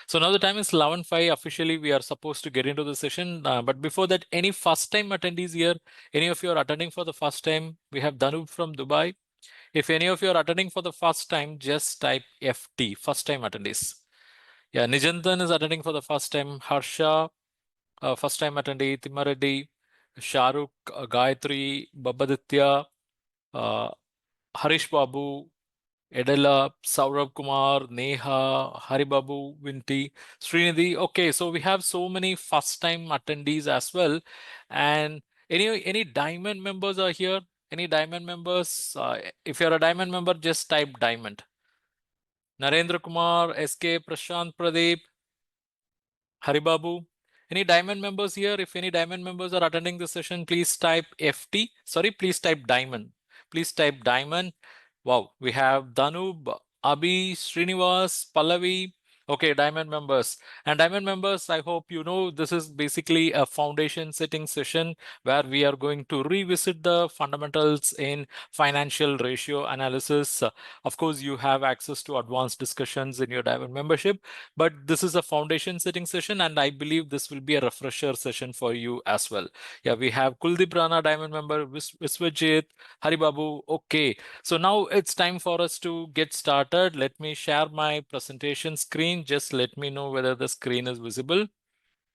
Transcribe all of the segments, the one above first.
So now the time is 11:05. Officially, we are supposed to get into the session. But before that, any first-time attendees here? Any of you are attending for the first time? We have Danu from Dubai. If any of you are attending for the first time, just type FT, first-time attendees. Yeah, Nijantan is attending for the first time. Harsha, first-time attendee. Timareddy, Shahrukh, Gayatri, Babaditya, uh, Harish Babu, Edela, Saurabh Kumar, Neha, Haribabu, Vinti, Srinidhi. Okay, so we have so many first-time attendees as well. And any diamond members are here? Any diamond members? If you're a diamond member, just type diamond. Narendra Kumar, SK, Prashant Pradeep, Haribabu. Any diamond members here? If any diamond members are attending the session, please type FT. Sorry, please type diamond. Please type diamond. Wow, we have Danub, Abhi, Srinivas, Pallavi. Okay, diamond members. And diamond members, I hope you know this is basically a foundation setting session where we are going to revisit the fundamentals in financial ratio analysis. Of course, you have access to advanced discussions in your diamond membership, but this is a foundation setting session, and I believe this will be a refresher session for you as well. Yeah, we have Kuldeep Rana, diamond member, Viswajit, Haribabu. Okay, so now it's time for us to get started. Let me share my presentation screen. Just let me know whether the screen is visible.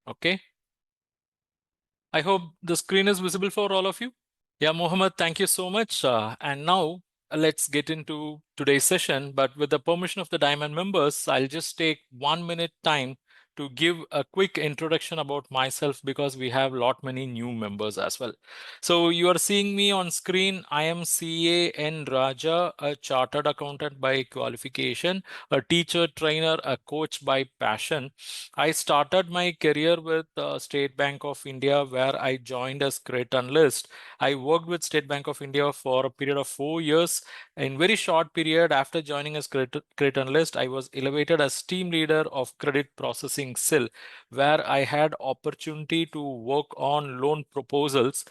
Okay. I hope the screen is visible for all of you. Yeah, Mohammed, thank you so much. And now let's get into today's session. But with the permission of the Diamond members, I'll just take 1 minute time to give a quick introduction about myself because we have lot many new members as well. So you are seeing me on screen. I am CA N Raja, a chartered accountant by qualification, a teacher, trainer, a coach by passion. I started my career with State Bank of India, where I joined as credit analyst. I worked with State Bank of India for a period of 4 years. In very short period after joining as credit analyst, I was elevated as team leader of credit processing cell, where I had opportunity to work on loan proposals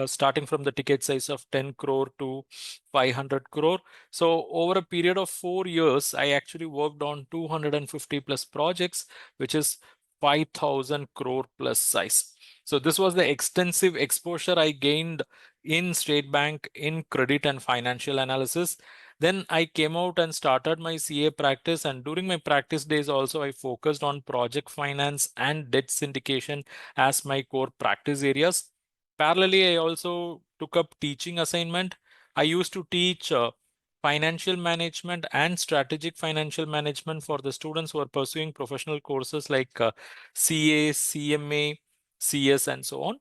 starting from the ticket size of 10 crore to 500 crore. So over a period of 4 years, I actually worked on 250 plus projects, which is 5,000 crore plus size. So this was the extensive exposure I gained in State Bank in credit and financial analysis. Then I came out and started my CA practice. And during my practice days also, I focused on project finance and debt syndication as my core practice areas. Parallelly, I also took up teaching assignment. I used to teach financial management and strategic financial management for the students who are pursuing professional courses like CA, CMA, CS, and so on.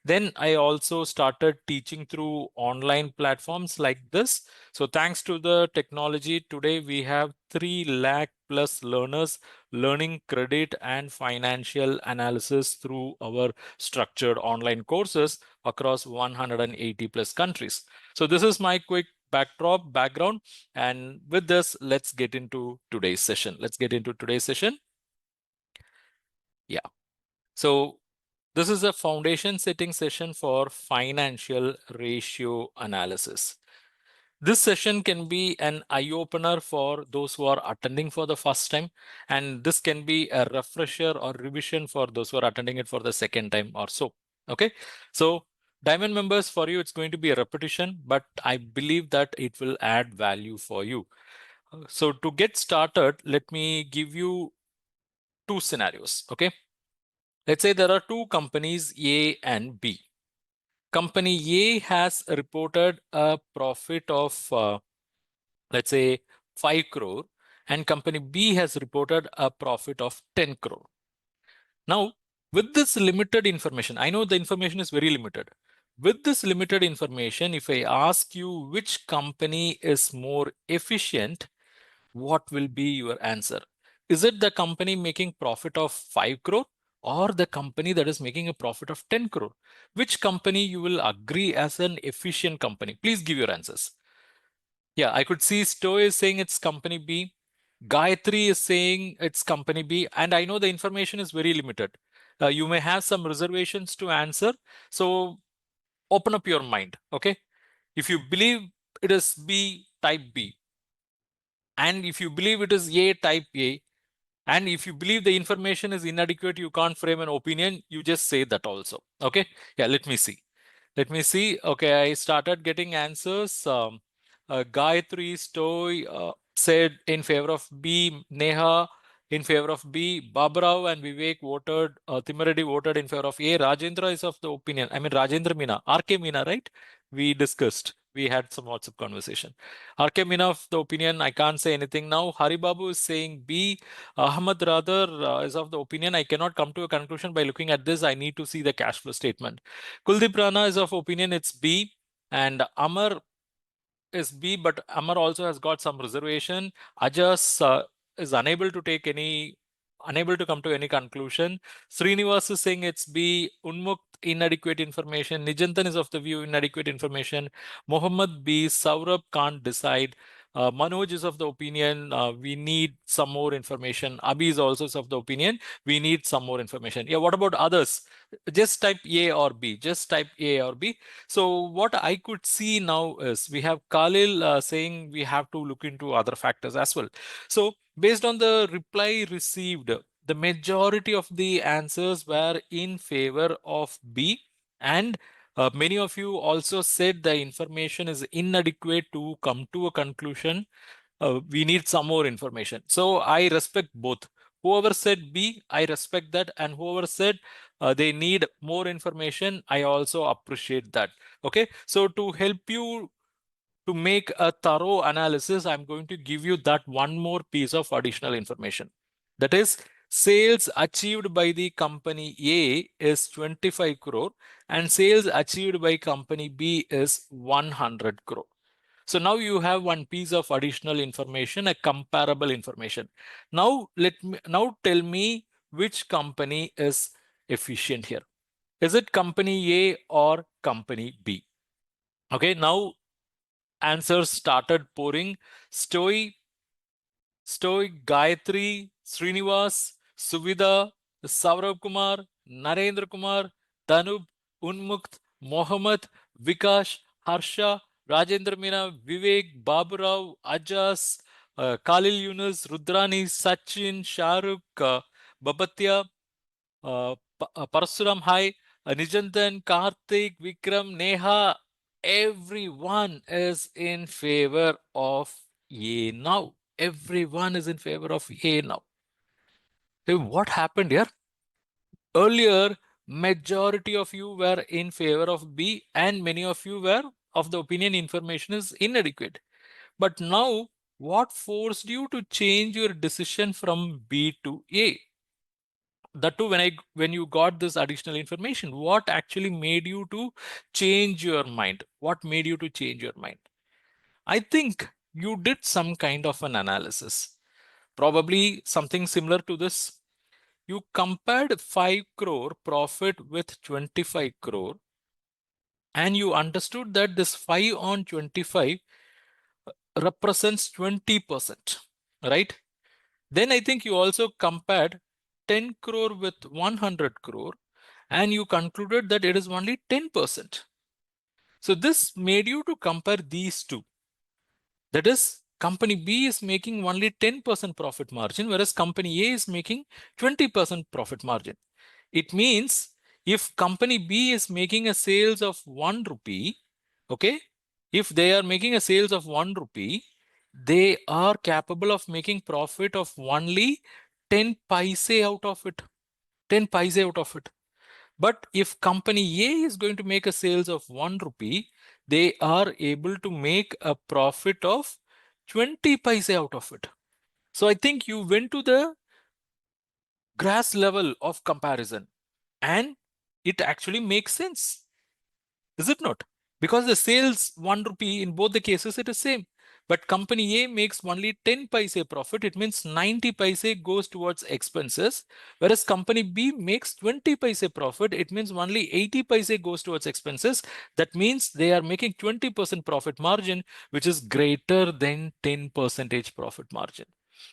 Then I also started teaching through online platforms like this. So thanks to the technology, today we have 3 lakh plus learners learning credit and financial analysis through our structured online courses across 180 plus countries. So this is my quick background. And with this, let's get into today's session. Yeah. So this is a foundation setting session for financial ratio analysis. This session can be an eye-opener for those who are attending for the first time, and this can be a refresher or revision for those who are attending it for the second time or so. Okay, so Diamond members, for you, it's going to be a repetition, but I believe that it will add value for you. So to get started, let me give you two scenarios. Okay, let's say there are two companies, A and B. Company A has reported a profit of let's say 5 crore, and company B has reported a profit of 10 crore. Now, with this limited information, I know the information is very limited. With this limited information, if I ask you which company is more efficient, what will be your answer? Is it the company making profit of 5 crore or the company that is making a profit of 10 crore? Which company you will agree as an efficient company? Please give your answers. Yeah, I could see Stowe is saying it's company B. Gayatri is saying it's company B. And I know the information is very limited. You may have some reservations to answer. So open up your mind. Okay. If you believe it is B, type B. And if you believe it is A, type A. And if you believe the information is inadequate, you can't frame an opinion, you just say that also. Okay. Yeah, let me see. Let me see. Okay, I started getting answers. Gayatri Stoy said in favor of B. Neha in favor of B. Babrao and Vivek voted. Timaredi voted in favor of A. Rajendra is of the opinion. I mean, Rajendra Meena. RK Meena, right? We discussed. We had some WhatsApp conversation. RK Meena of the opinion. I can't say anything now. Haribabu is saying B. Ahmad rather is of the opinion. I cannot come to a conclusion by looking at this. I need to see the cash flow statement. Kuldeep Rana is of opinion it's B, and Amar is B, but Amar also has got some reservation. Ajas is unable to come to any conclusion. Srinivas is saying it's B. Unmukt, inadequate information. Nijantan is of the view inadequate information. Mohammed B. Saurabh can't decide. Manoj is of the opinion we need some more information. Abhi is also of the opinion we need some more information. Yeah, what about others? Just type A or B. Just type A or B. So what I could see now is we have Khalil saying we have to look into other factors as well. So based on the reply received, the majority of the answers were in favor of B, and many of you also said the information is inadequate to come to a conclusion. We need some more information. So I respect both. Whoever said B, I respect that, and whoever said they need more information, I also appreciate that. Okay, so to help you to make a thorough analysis, I'm going to give you that one more piece of additional information. That is, sales achieved by the company A is 25 crore and sales achieved by company B is 100 crore. So now you have one piece of additional information, a comparable information. Now tell me which company is efficient here. Is it company A or company B? Okay, now answers started pouring. Stoic, Gayatri, Srinivas, Suvida, Saurabh Kumar, Narendra Kumar, Danub, Unmukt, Mohammed, Vikash, Harsha, Rajendra Meena, Vivek, Baburao, Ajas, Khalil Yunus, Rudrani, Sachin, Shahrukh, Babatya, Parasuram Hai, Nijantan, Karthik, Vikram, Neha, everyone is in favor of A now. Everyone is in favor of A now. Hey, what happened here? Earlier, majority of you were in favor of B and many of you were of the opinion information is inadequate. But now, what forced you to change your decision from B to A? That too, when you got this additional information, what actually made you to change your mind? What made you to change your mind? I think you did some kind of an analysis, probably something similar to this. You compared 5 crore profit with 25 crore, and you understood that this 5 on 25 represents 20%, right? Then I think you also compared 10 crore with 100 crore, and you concluded that it is only 10%. So this made you to compare these two. That is, company B is making only 10% profit margin, whereas company A is making 20% profit margin. It means if company B is making a sales of 1 rupee, okay, if they are making a sales of 1 rupee, they are capable of making profit of only 10 paise out of it. 10 paise out of it. But if company A is going to make a sales of 1 rupee, they are able to make a profit of 20 paise out of it. So I think you went to the grass level of comparison and it actually makes sense. Is it not? Because the sales 1 rupee in both the cases it is same. But company A makes only 10 paise profit. It means 90 paise goes towards expenses. Whereas company B makes 20 paise profit. It means only 80 paise goes towards expenses. That means they are making 20% profit margin, which is greater than 10 percentage profit margin.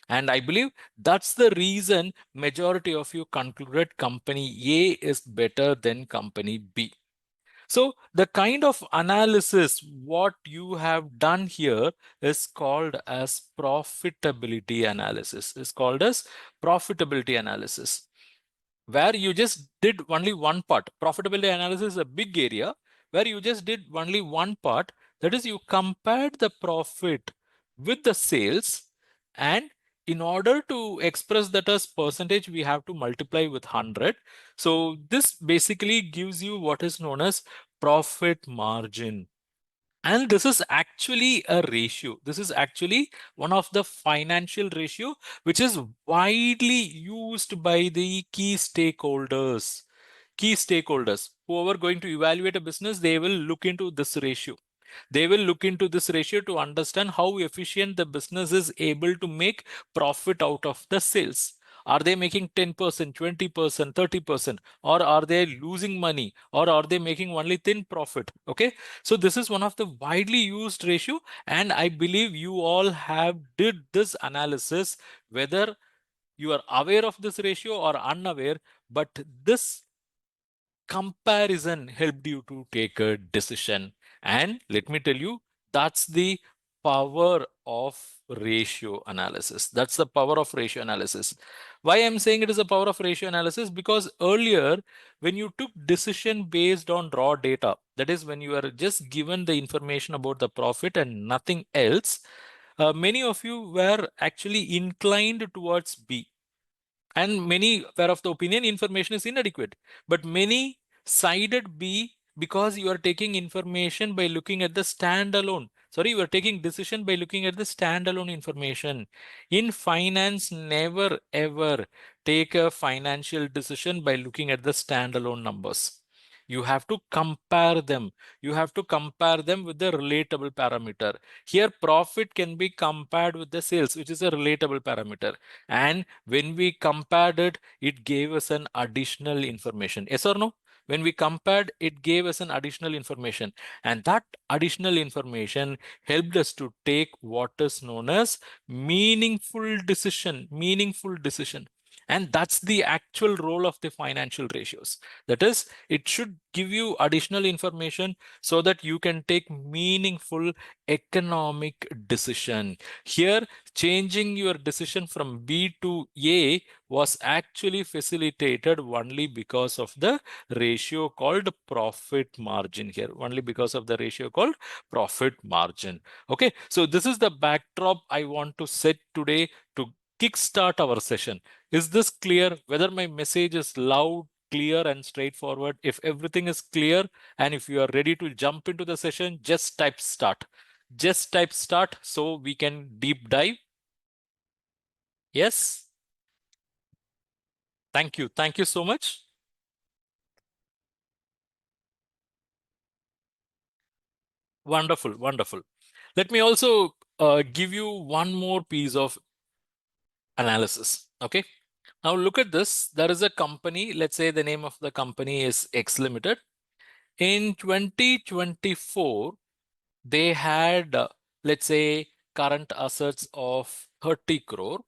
And I believe that's the reason majority of you concluded company A is better than company B. So the kind of analysis what you have done here is called as profitability analysis. Is called as profitability analysis, where you just did only one part. Profitability analysis is a big area where you just did only one part. That is, you compared the profit with the sales, and in order to express that as percentage, we have to multiply with 100. So this basically gives you what is known as profit margin. And this is actually a ratio. This is actually one of the financial ratio which is widely used by the key stakeholders. Key stakeholders, whoever going to evaluate a business, they will look into this ratio. They will look into this ratio to understand how efficient the business is able to make profit out of the sales. Are they making 10%, 20%, 30%, or are they losing money, or are they making only thin profit? Okay. So this is one of the widely used ratio, and I believe you all have did this analysis, whether you are aware of this ratio or unaware, but this comparison helped you to take a decision. And let me tell you, that's the power of ratio analysis. That's the power of ratio analysis. Why I'm saying it is a power of ratio analysis? Because earlier, when you took decision based on raw data, that is when you are just given the information about the profit and nothing else, many of you were actually inclined towards B, and many were of the opinion information is inadequate. But many sided B because you are taking information by looking at the standalone. Sorry, you are taking decision by looking at the standalone information. In finance, never ever take a financial decision by looking at the standalone numbers. You have to compare them. You have to compare them with the relatable parameter. Here, profit can be compared with the sales, which is a relatable parameter. And when we compared it, it gave us an additional information. Yes or no? When we compared, it gave us an additional information. And that additional information helped us to take what is known as meaningful decision. Meaningful decision. And that's the actual role of the financial ratios. That is, it should give you additional information so that you can take meaningful economic decision. Here, changing your decision from B to A was actually facilitated only because of the ratio called profit margin here, only because of the ratio called profit margin. Okay, so this is the backdrop I want to set today to kickstart our session. Is this clear? Whether my message is loud, clear, and straightforward? If everything is clear and if you are ready to jump into the session, just type start. Just type start so we can deep dive. Yes. Thank you. Thank you so much. Wonderful. Wonderful. Let me also give you one more piece of analysis. Okay. Now look at this. There is a company. Let's say the name of the company is X Limited. In 2024, they had, let's say, current assets of 30 crore.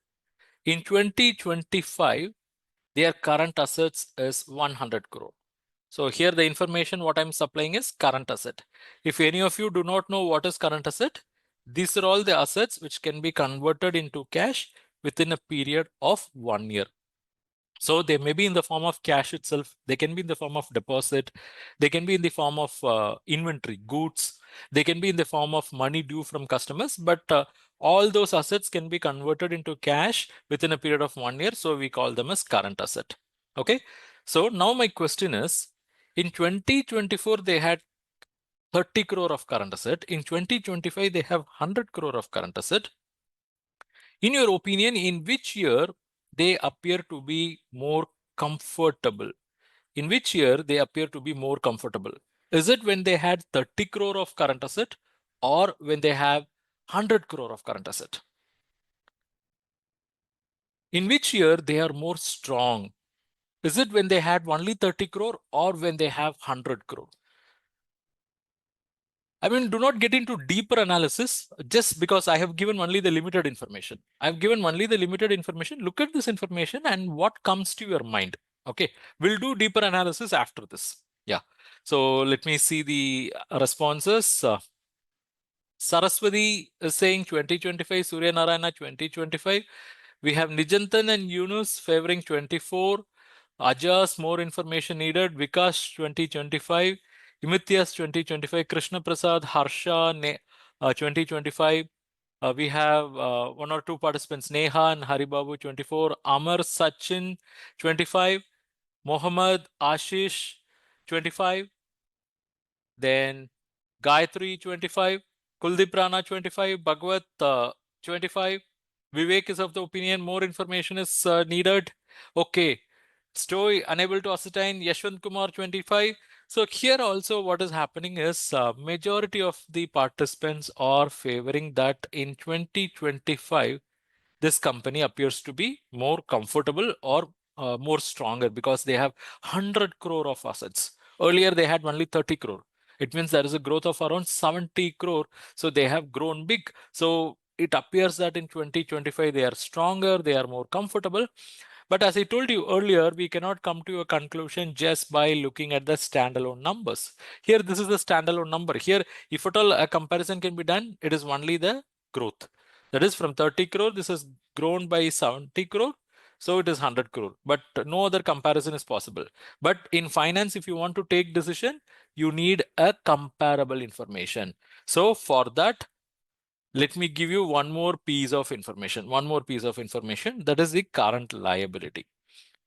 In 2025, their current assets is 100 crore. So here the information what I'm supplying is current asset. If any of you do not know what is current asset, these are all the assets which can be converted into cash within a period of 1 year. So they may be in the form of cash itself. They can be in the form of deposit. They can be in the form of inventory, goods. They can be in the form of money due from customers. But all those assets can be converted into cash within a period of 1 year. So we call them as current asset. Okay. So now my question is, in 2024, they had 30 crore of current asset. In 2025, they have 100 crore of current asset. In your opinion, in which year they appear to be more comfortable? In which year they appear to be more comfortable? Is it when they had 30 crore of current asset or when they have 100 crore of current asset? In which year they are more strong? Is it when they had only 30 crore or when they have 100 crore? I mean, do not get into deeper analysis just because I have given only the limited information. I've given only the limited information. Look at this information and what comes to your mind. Okay, we'll do deeper analysis after this. Yeah. So let me see the responses. Saraswati is saying 2025, Surya Narayana 2025. We have Nijantan and Yunus favoring 24. Ajas, more information needed. Vikas 2025. Imithias 2025. Krishna Prasad, Harsha 2025. We have one or two participants, Neha and Haribabu 24. Amar Sachin 25. Mohammad Ashish 25. Then Gayatri 25, Kuldeep Rana 25, Bhagwat 25. Vivek is of the opinion more information is needed. Okay. Stoy unable to ascertain, Yashwant Kumar 25. So here also what is happening is majority of the participants are favoring that in 2025 this company appears to be more comfortable or more stronger because they have 100 crore of assets. Earlier, they had only 30 crore. It means there is a growth of around 70 crore. So they have grown big. So it appears that in 2025, they are stronger, they are more comfortable. But as I told you earlier, we cannot come to a conclusion just by looking at the standalone numbers. Here, this is the standalone number. Here, if at all a comparison can be done, it is only the growth. That is from 30 crore, this has grown by 70 crore. So it is 100 crore, but no other comparison is possible. But in finance, if you want to take decision, you need a comparable information. So for that, let me give you one more piece of information. One more piece of information, that is the current liability.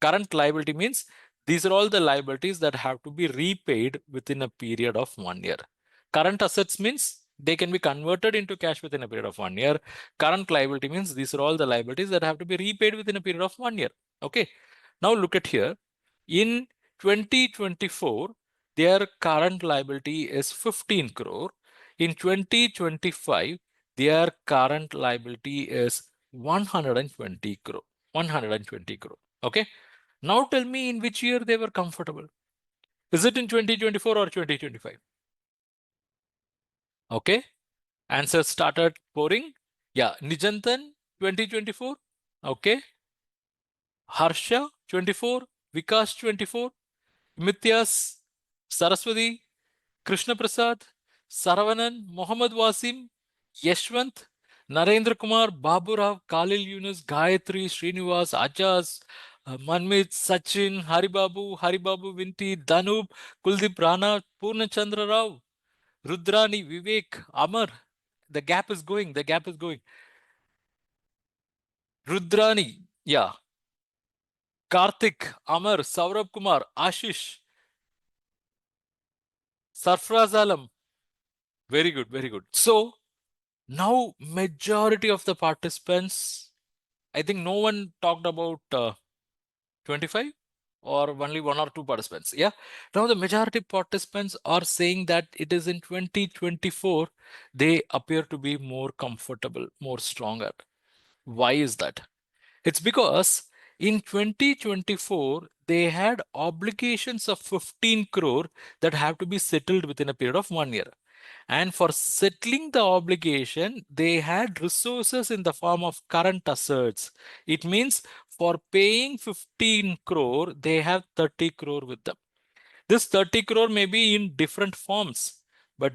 Current liability means these are all the liabilities that have to be repaid within a period of 1 year. Current assets means they can be converted into cash within a period of 1 year. Current liability means these are all the liabilities that have to be repaid within a period of 1 year. Okay. Now look at here. In 2024, their current liability is 15 crore. In 2025, their current liability is 120 crore. 120 crore. Okay. Now tell me in which year they were comfortable. Is it in 2024 or 2025? Okay. Answers started pouring. Yeah. Nijantan 2024. Okay. Harsha 24. Vikas 24. Mithyas, Saraswati, Krishna Prasad, Saravanan, Mohammad Wasim, Yashwant, Narendra Kumar, Babu Rao, Khalil Yunus, Gayatri, Srinivas, Ajas, Manmit, Sachin, Haribabu Vinti, Danub, Kuldeep Rana, Purna Chandra Rao, Rudrani, Vivek, Amar. The gap is going. The gap is going. Rudrani, yeah. Karthik, Amar, Saurabh Kumar, Ashish, Sarfraz Alam. Very good, very good. So now majority of the participants, I think no one talked about 25 or only one or two participants. Yeah. Now the majority participants are saying that it is in 2024, they appear to be more comfortable, more stronger. Why is that? It's because in 2024, they had obligations of 15 crore that have to be settled within a period of 1 year. And for settling the obligation, they had resources in the form of current assets. It means for paying 15 crore, they have 30 crore with them. This 30 crore may be in different forms, but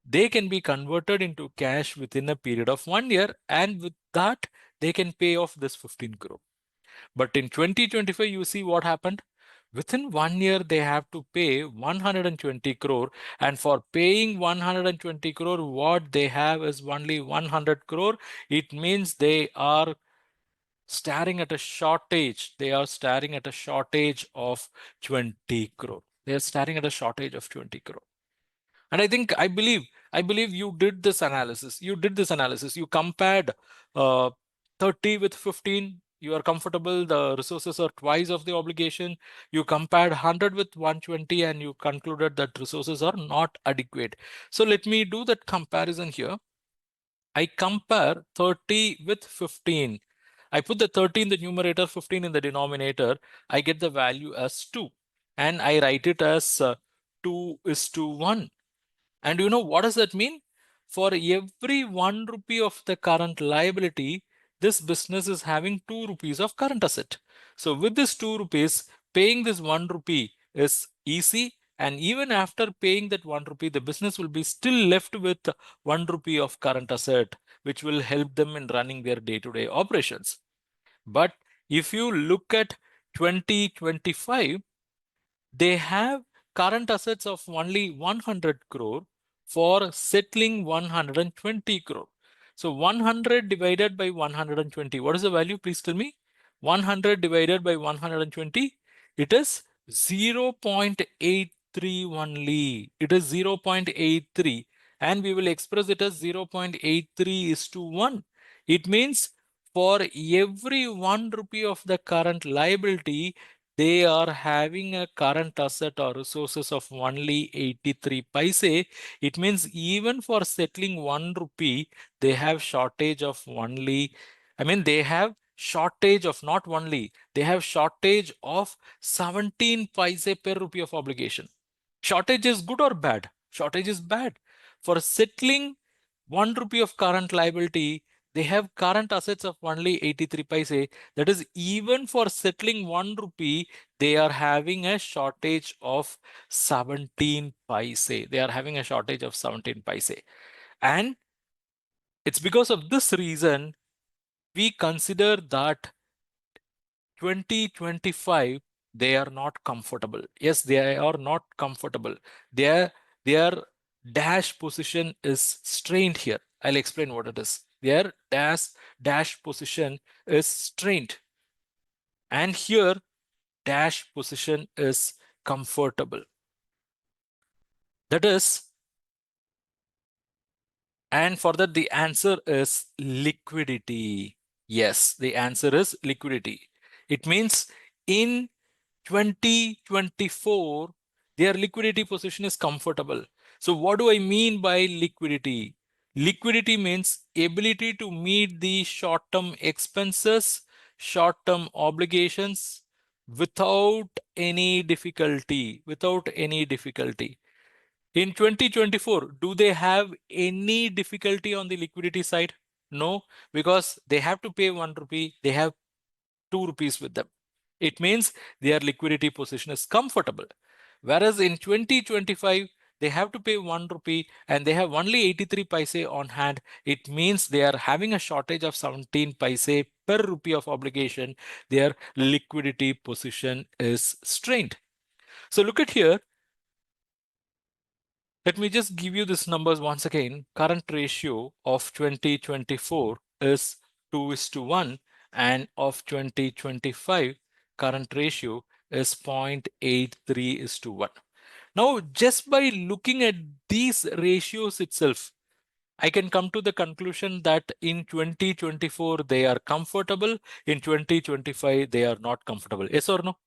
they can be converted into cash within a period of 1 year. And with that, they can pay off this 15 crore. But in 2025, you see what happened? Within 1 year, they have to pay 120 crore. And for paying 120 crore, what they have is only 100 crore. It means they are staring at a shortage. They are staring at a shortage of 20 crore. They are staring at a shortage of 20 crore. And I believe you did this analysis. You did this analysis. You compared 30 with 15. You are comfortable. The resources are twice of the obligation. You compared 100 with 120 and you concluded that resources are not adequate. So let me do that comparison here. I compare 30 with 15. I put the 30 in the numerator, 15 in the denominator. I get the value as 2. And I write it as 2 is to 1. And you know what does that mean? For every 1 rupee of the current liability, this business is having 2 rupees of current asset. So with this 2 rupees, paying this 1 rupee is easy. And even after paying that 1 rupee, the business will be still left with 1 rupee of current asset, which will help them in running their day-to-day operations. But if you look at 2025, they have current assets of only 100 crore for settling 120 crore. So 100 divided by 120, what is the value? Please tell me. 100 divided by 120, it is 0.83 only. It is 0.83, and we will express it as 0.83 is to 1. It means for every 1 rupee of the current liability, they are having a current asset or resources of only 83 paise. It means even for settling 1 rupee, they have shortage of only, they have shortage of not only, they have shortage of 17 paise per rupee of obligation. Shortage is good or bad? Shortage is bad. For settling 1 rupee of current liability, they have current assets of only 83 paise. That is, even for settling 1 rupee, they are having a shortage of 17 paise. They are having a shortage of 17 paise. And it's because of this reason we consider that 2025 they are not comfortable. Yes, they are not comfortable. Their dash position is strained here. I'll explain what it is. Their dash position is strained, and here dash position is comfortable. That is, and for that the answer is liquidity. Yes, the answer is liquidity. It means in 2024, their liquidity position is comfortable. So what do I mean by liquidity? Liquidity means ability to meet the short-term expenses, short-term obligations without any difficulty, In 2024, do they have any difficulty on the liquidity side? No, because they have to pay 1 rupee, they have 2 rupees with them. It means their liquidity position is comfortable. Whereas in 2025, they have to pay 1 rupee and they have only 83 paise on hand. It means they are having a shortage of 17 paise per rupee of obligation. Their liquidity position is strained. So look at here. Let me just give you these numbers once again. Current ratio of 2024 is 2:1, and of 2025, current ratio is 0.83:1. Now, just by looking at these ratios itself, I can come to the conclusion that in 2024, they are comfortable. In 2025, they are not comfortable. Yes or no?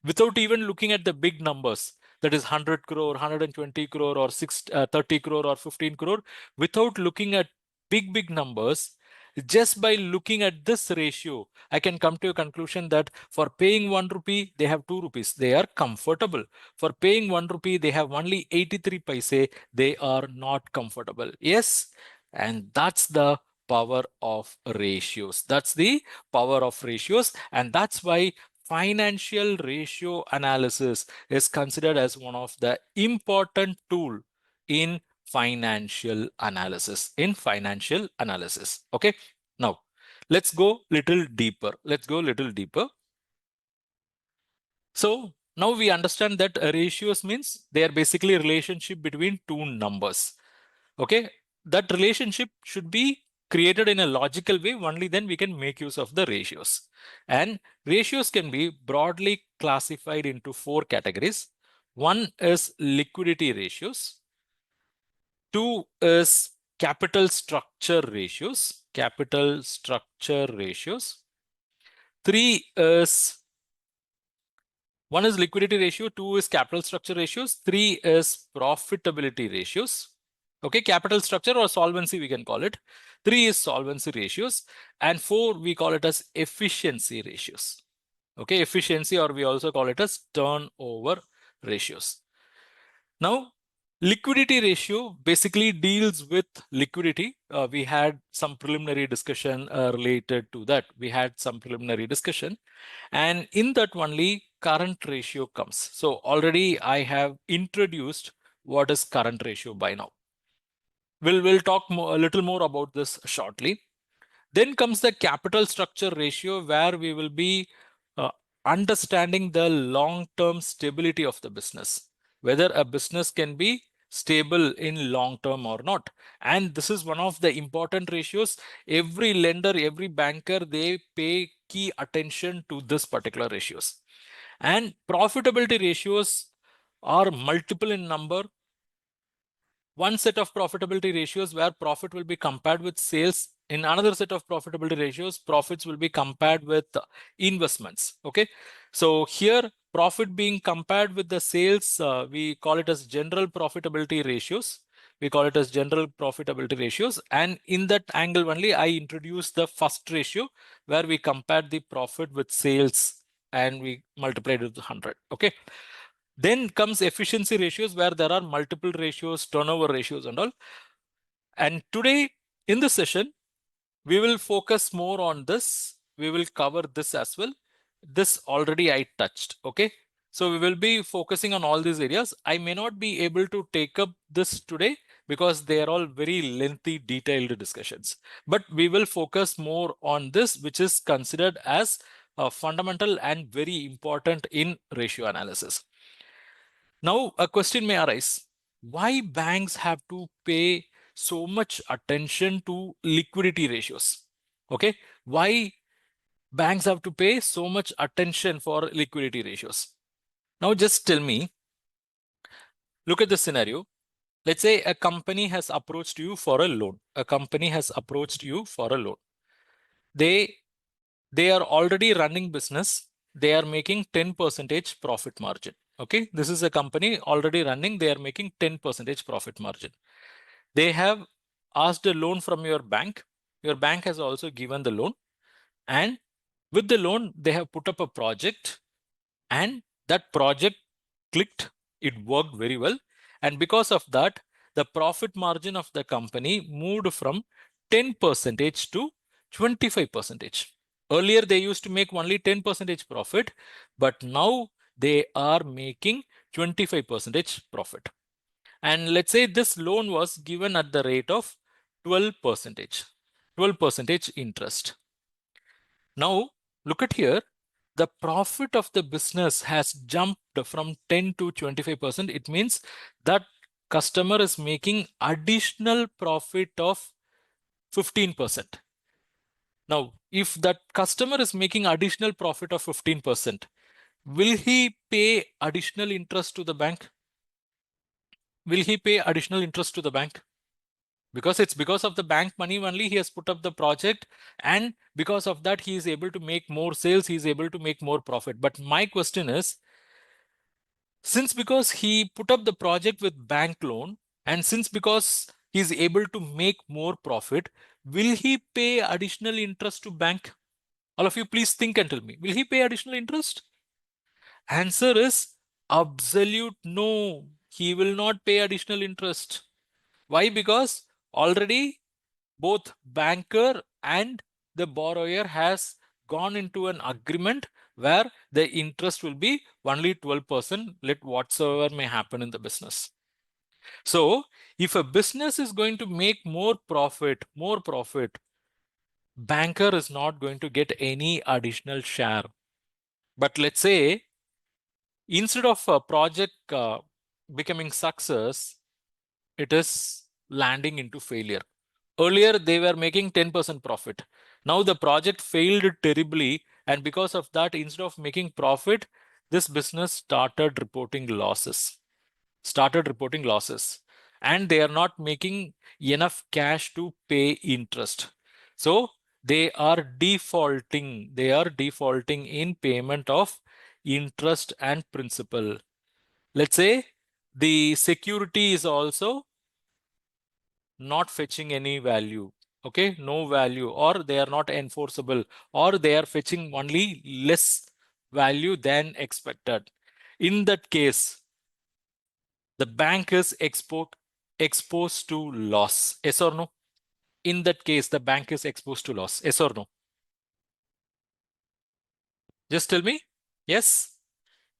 Without even looking at the big numbers, that is 100 crore, 120 crore, or 30 crore or 15 crore, without looking at big numbers, just by looking at this ratio, I can come to a conclusion that for paying 1 rupee, they have 2 rupees. They are comfortable. For paying 1 rupee, they have only 83 paise. They are not comfortable. Yes. And that's the power of ratios. That's the power of ratios. And that's why financial ratio analysis is considered as one of the important tool in financial analysis. Okay, now let's go little deeper. So now we understand that ratios means they are basically a relationship between two numbers. Okay, that relationship should be created in a logical way. Only then we can make use of the ratios. And ratios can be broadly classified into 4 categories. One is liquidity ratios. Two is capital structure ratios. Three is One is liquidity ratio, two is capital structure ratios, three is profitability ratios. Okay, capital structure or solvency we can call it. Three is solvency ratios, and four we call it as efficiency ratios. Okay, efficiency, or we also call it as turnover ratios. Now, liquidity ratio basically deals with liquidity. We had some preliminary discussion related to that. And in that only, current ratio comes. So already I have introduced what is current ratio by now. We'll talk a little more about this shortly. Then comes the capital structure ratio, where we will be understanding the long-term stability of the business, whether a business can be stable in long term or not. And this is one of the important ratios. Every lender, every banker, they pay key attention to this particular ratios. And profitability ratios are multiple in number. One set of profitability ratios where profit will be compared with sales. In another set of profitability ratios, profits will be compared with investments. Okay, so here profit being compared with the sales, we call it as general profitability ratios. We call it as general profitability ratios. And in that angle only, I introduced the first ratio where we compared the profit with sales and we multiplied it with 100. Okay. Then comes efficiency ratios, where there are multiple ratios, turnover ratios and all. And today in this session, we will focus more on this. We will cover this as well. This already I touched. Okay. So we will be focusing on all these areas. I may not be able to take up this today because they are all very lengthy, detailed discussions. But we will focus more on this, which is considered as fundamental and very important in ratio analysis. Now, a question may arise: why banks have to pay so much attention to liquidity ratios? Okay, why banks have to pay so much attention for liquidity ratios? Now, just tell me, look at the scenario. Let's say a company has approached you for a loan. A company has approached you for a loan. They are already running business. They are making 10% profit margin. Okay, this is a company already running. They are making 10% profit margin. They have asked a loan from your bank. Your bank has also given the loan. And with the loan, they have put up a project, and that project clicked. It worked very well. And because of that, the profit margin of the company moved from 10% to 25%. Earlier, they used to make only 10% profit, but now they are making 25% profit. And let's say this loan was given at the rate of 12%, 12% interest. Now, look at here, the profit of the business has jumped from 10 to 25%. It means that customer is making additional profit of 15%. Now, if that customer is making additional profit of 15%, will he pay additional interest to the bank? Will he pay additional interest to the bank? Because it's because of the bank money only he has put up the project, and because of that he is able to make more sales, he is able to make more profit. But my question is, since because he put up the project with bank loan, and since because he is able to make more profit, will he pay additional interest to bank? All of you, please think and tell me, will he pay additional interest? Answer is absolute no. He will not pay additional interest. Why? Because already both banker and the borrower has gone into an agreement where the interest will be only 12%, let whatsoever may happen in the business. So if a business is going to make more profit, banker is not going to get any additional share. But let's say instead of a project becoming success, it is landing into failure. Earlier, they were making 10% profit. Now the project failed terribly. And because of that, instead of making profit, this business started reporting losses. And they are not making enough cash to pay interest. So they are defaulting. They are defaulting in payment of interest and principal. Let's say the security is also not fetching any value. Okay, no value, or they are not enforceable, or they are fetching only less value than expected. In that case, the bank is exposed to loss. Yes or no? In that case, the bank is exposed to loss. Yes or no? Just tell me. Yes.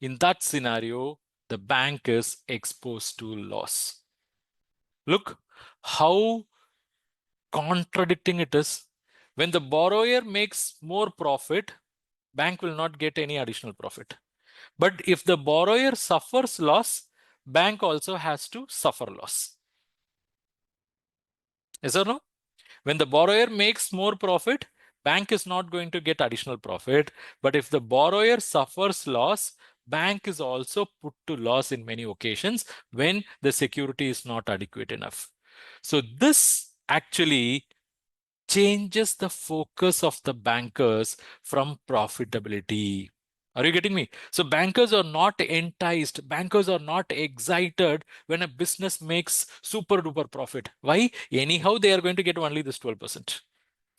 in that scenario, the bank is exposed to loss. Look how contradicting it is. When the borrower makes more profit, bank will not get any additional profit. But if the borrower suffers loss, bank also has to suffer loss. Yes or no? When the borrower makes more profit, bank is not going to get additional profit. But if the borrower suffers loss, bank is also put to loss in many occasions when the security is not adequate enough. So this actually changes the focus of the bankers from profitability. Are you getting me? So bankers are not enticed, bankers are not excited when a business makes super duper profit. Why? Anyhow, they are going to get only this 12%.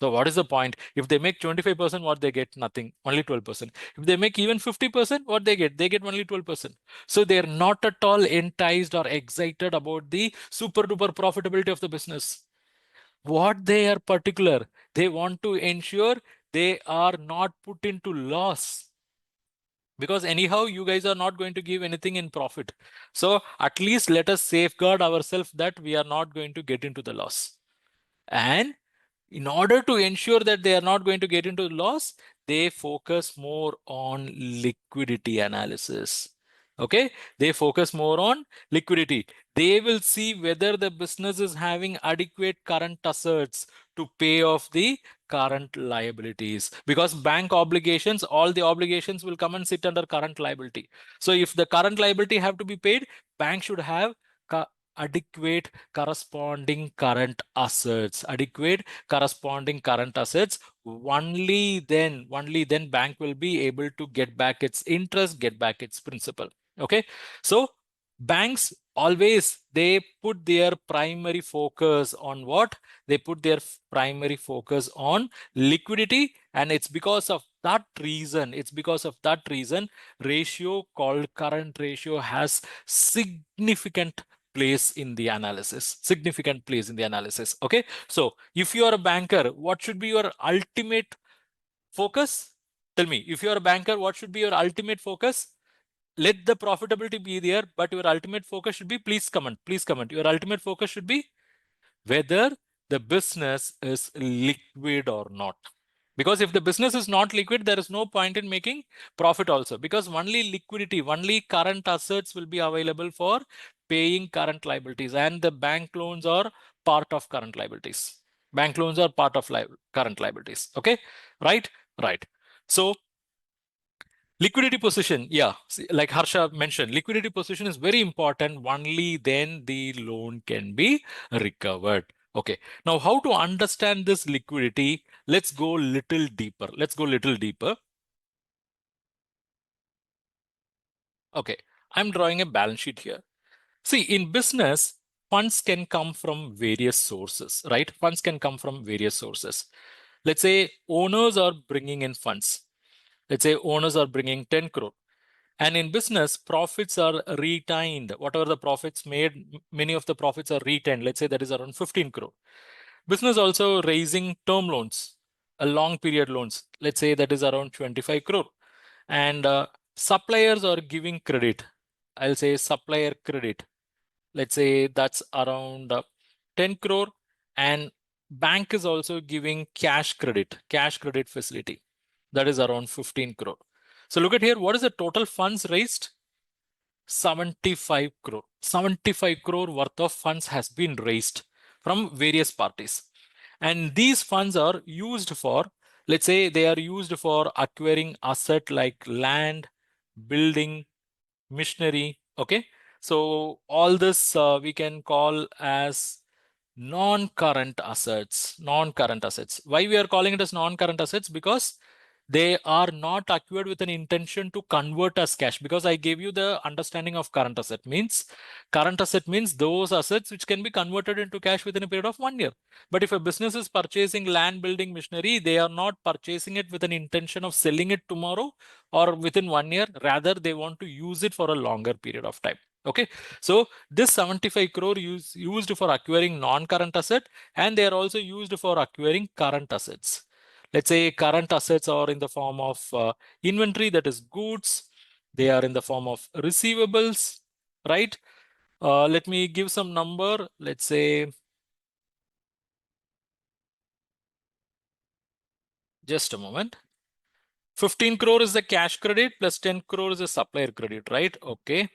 So what is the point? If they make 25%, what they get? Nothing, only 12%. If they make even 50%, what they get? They get only 12%. So they're not at all enticed or excited about the super duper profitability of the business. What they are particular, they want to ensure they are not put into loss, because anyhow you guys are not going to give anything in profit. So at least let us safeguard ourselves that we are not going to get into the loss. And in order to ensure that they are not going to get into loss, they focus more on liquidity analysis. Okay, they focus more on liquidity. They will see whether the business is having adequate current assets to pay off the current liabilities, because bank obligations, all the obligations will come and sit under current liability. So if the current liability have to be paid, bank should have adequate corresponding current assets, adequate corresponding current assets. Only then bank will be able to get back its interest, get back its principal. Okay, so banks always, they put their primary focus on what? They put their primary focus on liquidity, and it's because of that reason, ratio called current ratio has significant place in the analysis, significant place in the analysis. Okay, so if you are a banker, what should be your ultimate focus? Tell me, if you are a banker, what should be your ultimate focus? Let the profitability be there, but your ultimate focus should be, please comment, your ultimate focus should be whether the business is liquid or not. Because if the business is not liquid, there is no point in making profit also, because only liquidity, only current assets will be available for paying current liabilities, and the bank loans are part of current liabilities. Bank loans are part of current liabilities. Okay, right? Right. So liquidity position, yeah, like Harsha mentioned, liquidity position is very important. Only then the loan can be recovered. Okay, now how to understand this liquidity? Let's go little deeper. Okay, I'm drawing a balance sheet here. See, in business, funds can come from various sources, right? Funds can come from various sources. Let's say owners are bringing in funds. Let's say owners are bringing 10 crore. And in business, profits are retained. Whatever the profits made, many of the profits are retained. Let's say that is around 15 crore. Business also raising term loans, a long period loans. Let's say that is around 25 crore. And suppliers are giving credit. I'll say supplier credit. Let's say that's around 10 crore. And bank is also giving cash credit facility. That is around 15 crore. So look at here, what is the total funds raised? 75 crore. 75 crore worth of funds has been raised from various parties. And these funds are used for, let's say they are used for acquiring asset like land, building, machinery. Okay. So all this we can call as non-current assets. Why we are calling it as non-current assets? Because they are not acquired with an intention to convert as cash. Because I gave you the understanding of current asset means those assets which can be converted into cash within a period of 1 year. But if a business is purchasing land, building, machinery, they are not purchasing it with an intention of selling it tomorrow or within 1 year. Rather, they want to use it for a longer period of time. Okay, so this 75 crore used for acquiring non-current asset, and they are also used for acquiring current assets. Let's say current assets are in the form of inventory, that is goods, They are in the form of receivables, right? Let me give some number. Let's say, just a moment. 15 crore is the cash credit plus 10 crore is a supplier credit, right? Okay.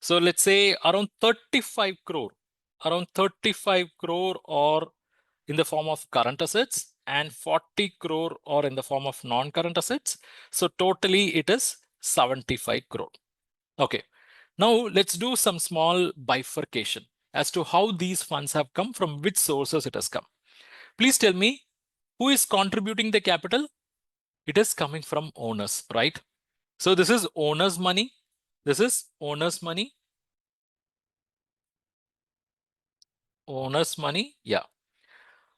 So let's say around 35 crore, or in the form of current assets and 40 crore or in the form of non-current assets. So totally it is 75 crore. Okay. Now let's do some small bifurcation as to how these funds have come, from which sources it has come. Please tell me, who is contributing the capital? It is coming from owners, right? So this is owners' money. This is owners' money. Owners' money. Yeah.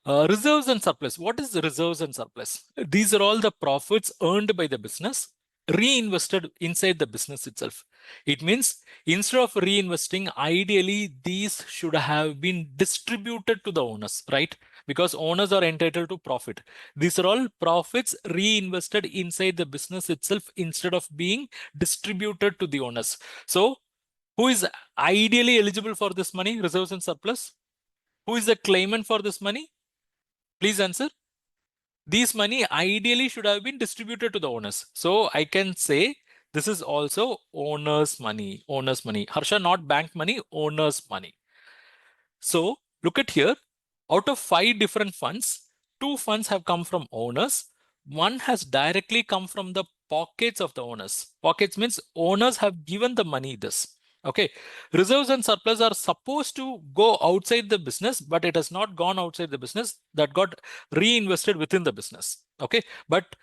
Reserves and surplus. What is the reserves and surplus? These are all the profits earned by the business, reinvested inside the business itself. It means instead of reinvesting, ideally these should have been distributed to the owners, right? Because owners are entitled to profit. These are all profits reinvested inside the business itself instead of being distributed to the owners. So who is ideally eligible for this money, reserves and surplus? Who is the claimant for this money? Please answer. These money ideally should have been distributed to the owners. So I can say this is also owner's money. Owner's money. Harsha, not bank money, owner's money. So look at here. Out of 5 different funds, 2 funds have come from owners. One has directly come from the pockets of the owners. Pockets means owners have given the money this. Okay. Reserves and surplus are supposed to go outside the business, but it has not gone outside the business. That got reinvested within the business. Okay. But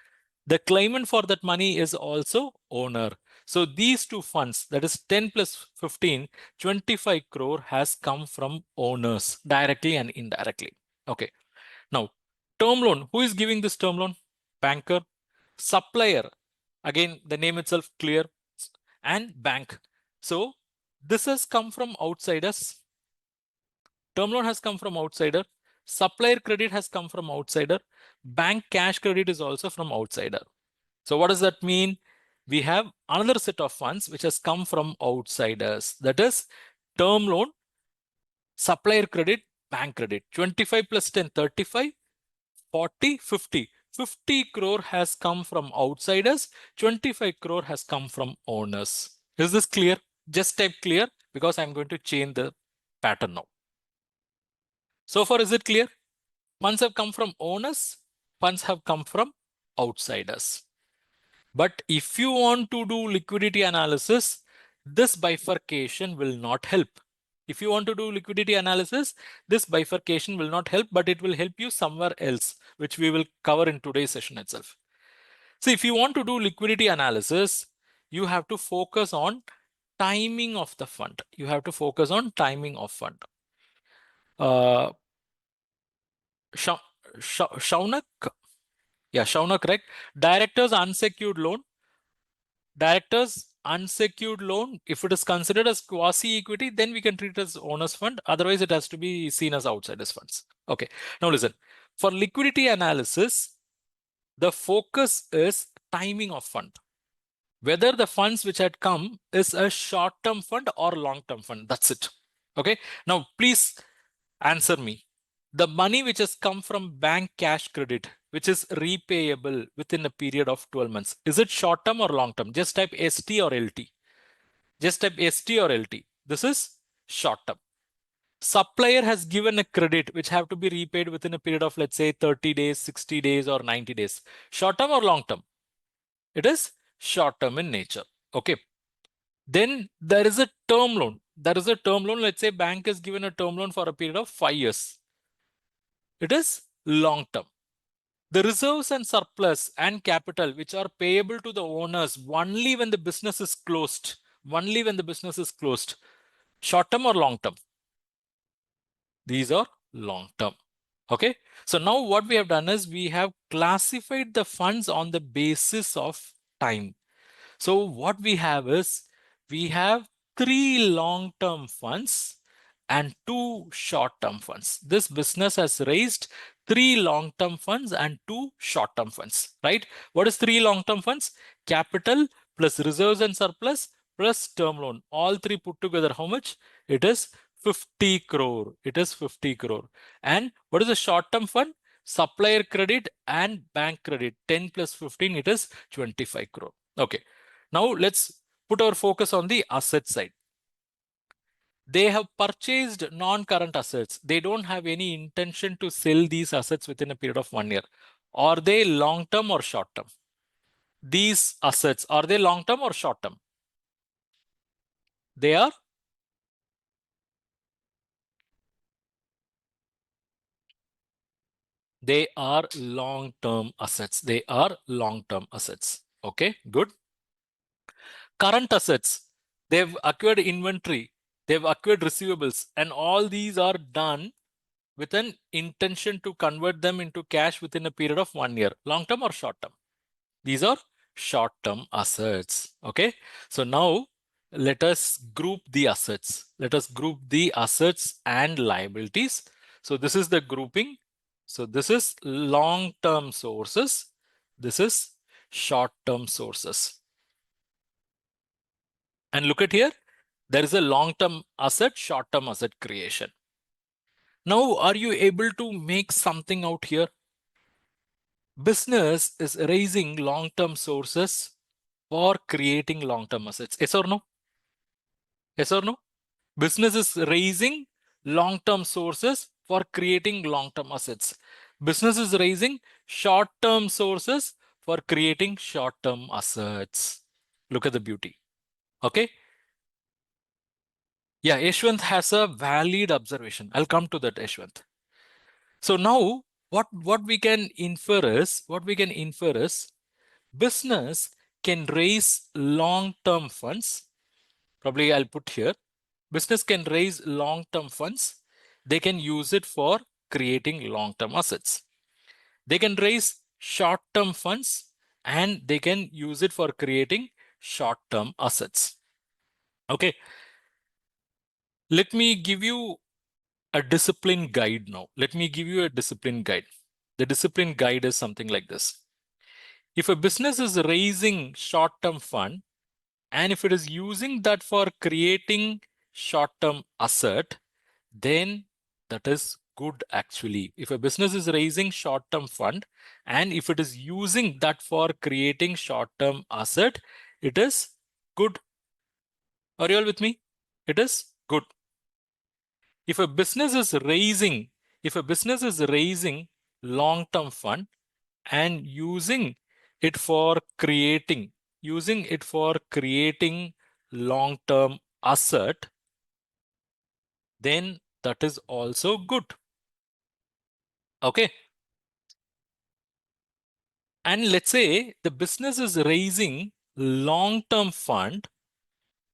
the claimant for that money is also owner. So these 2 funds, that is 10 plus 15, 25 crore has come from owners directly and indirectly. Okay. Now, term loan. Who is giving this term loan? Banker. Supplier. Again, the name itself clear. And bank. So this has come from outsiders. Term loan has come from outsider. Supplier credit has come from outsider. Bank cash credit is also from outsider. So what does that mean? We have another set of funds which has come from outsiders. That is term loan, supplier credit, bank credit. 25 plus 10, 35, 40, 50. 50 crore has come from outsiders. 25 crore has come from owners. Is this clear? Just type clear because I'm going to change the pattern now. So far, is it clear? Funds have come from owners. Funds have come from outsiders. But if you want to do liquidity analysis, this bifurcation will not help. If you want to do liquidity analysis, this bifurcation will not help, but it will help you somewhere else, which we will cover in today's session itself. So if you want to do liquidity analysis, you have to focus on timing of the fund. You have to focus on timing of fund. Shaunak, yeah, Shaunak, correct. Director's unsecured loan. Director's unsecured loan, if it is considered as quasi-equity, then we can treat it as owner's fund. Otherwise, it has to be seen as outsiders funds. Okay. Now listen, for liquidity analysis, the focus is timing of fund. Whether the funds which had come is a short-term fund or long-term fund. That's it. Okay. Now, please answer me. The money which has come from bank cash credit, which is repayable within a period of 12 months, is it short term or long term? Just type ST or LT. Just type ST or LT. This is short term. Supplier has given a credit which have to be repaid within a period of, let's say, 30 days, 60 days, or 90 days. Short term or long term? It is short term in nature. Okay. Then there is a term loan. There is a term loan. Let's say bank has given a term loan for a period of 5 years. It is long term. The reserves and surplus and capital, which are payable to the owners only when the business is closed, only when the business is closed, short term or long term? These are long term. Okay. So now what we have done is we have classified the funds on the basis of time. So what we have is we have 3 long-term funds and 2 short-term funds. This business has raised 3 long-term funds and 2 short-term funds, right? What is 3 long-term funds? Capital plus reserves and surplus plus term loan. All three put together, how much? It is 50 crore. It is 50 crore. And what is the short-term fund? Supplier credit and bank credit. 10 plus 15, it is 25 crore. Okay. Now let's put our focus on the asset side. They have purchased non-current assets. They don't have any intention to sell these assets within a period of 1 year. Are they long-term or short-term? These assets, are they long-term or short-term? They are long-term assets. They are long-term assets. Okay, good. Current assets, they've acquired inventory, they've acquired receivables, and all these are done with an intention to convert them into cash within a period of 1 year. Long-term or short-term? These are short-term assets. Okay. So now let us group the assets. Let us group the assets and liabilities. So this is the grouping. So this is long-term sources. This is short-term sources. And look at here. There is a long-term asset, short-term asset creation. Now, are you able to make something out here? Business is raising long-term sources for creating long-term assets. Yes or no? Yes or no? Business is raising long-term sources for creating long-term assets. Business is raising short-term sources for creating short-term assets. Look at the beauty. Okay. Yeah, Yashwant has a valid observation. I'll come to that, Yashwant. So now what we can infer is business can raise long-term funds. Probably I'll put here. Business can raise long-term funds. They can use it for creating long-term assets. They can raise short-term funds and they can use it for creating short-term assets. Okay. Let me give you a discipline guide now. Let me give you a discipline guide. The discipline guide is something like this. If a business is raising short-term fund, and if it is using that for creating short-term asset, then that is good actually. If a business is raising short-term fund, and if it is using that for creating short-term asset, it is good. Are you all with me? It is good. If a business is raising long-term fund and using it for creating long-term asset, then that is also good. Okay. And let's say the business is raising long-term fund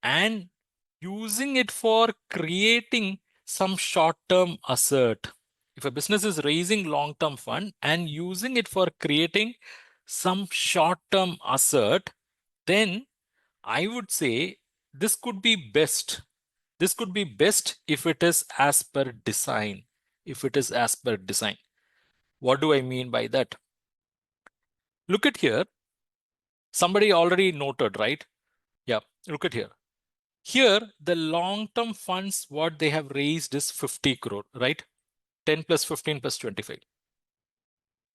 and using it for creating some short-term asset. If a business is raising long-term fund and using it for creating some short-term asset, then I would say this could be best. This could be best if it is as per design. If it is as per design. What do I mean by that? Look at here. Somebody already noted, right? Yeah, look at here. Here, the long-term funds, what they have raised is 50 crore, right? 10 plus 15 plus 25.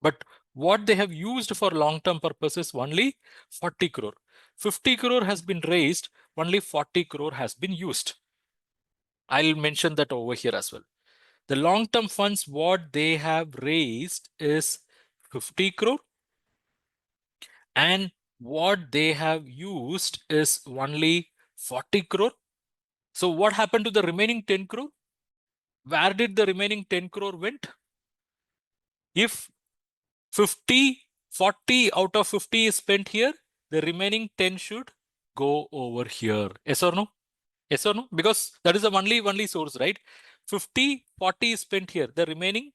But what they have used for long-term purposes only 40 crore. 50 crore has been raised, only 40 crore has been used. I'll mention that over here as well. The long-term funds, what they have raised is 50 crore. And what they have used is only 40 crore. So what happened to the remaining 10 crore? Where did the remaining 10 crore went? If 40 out of 50 is spent here, the remaining 10 should go over here. Yes or no? Yes or no? Because that is the only source, right? 40 is spent here. The remaining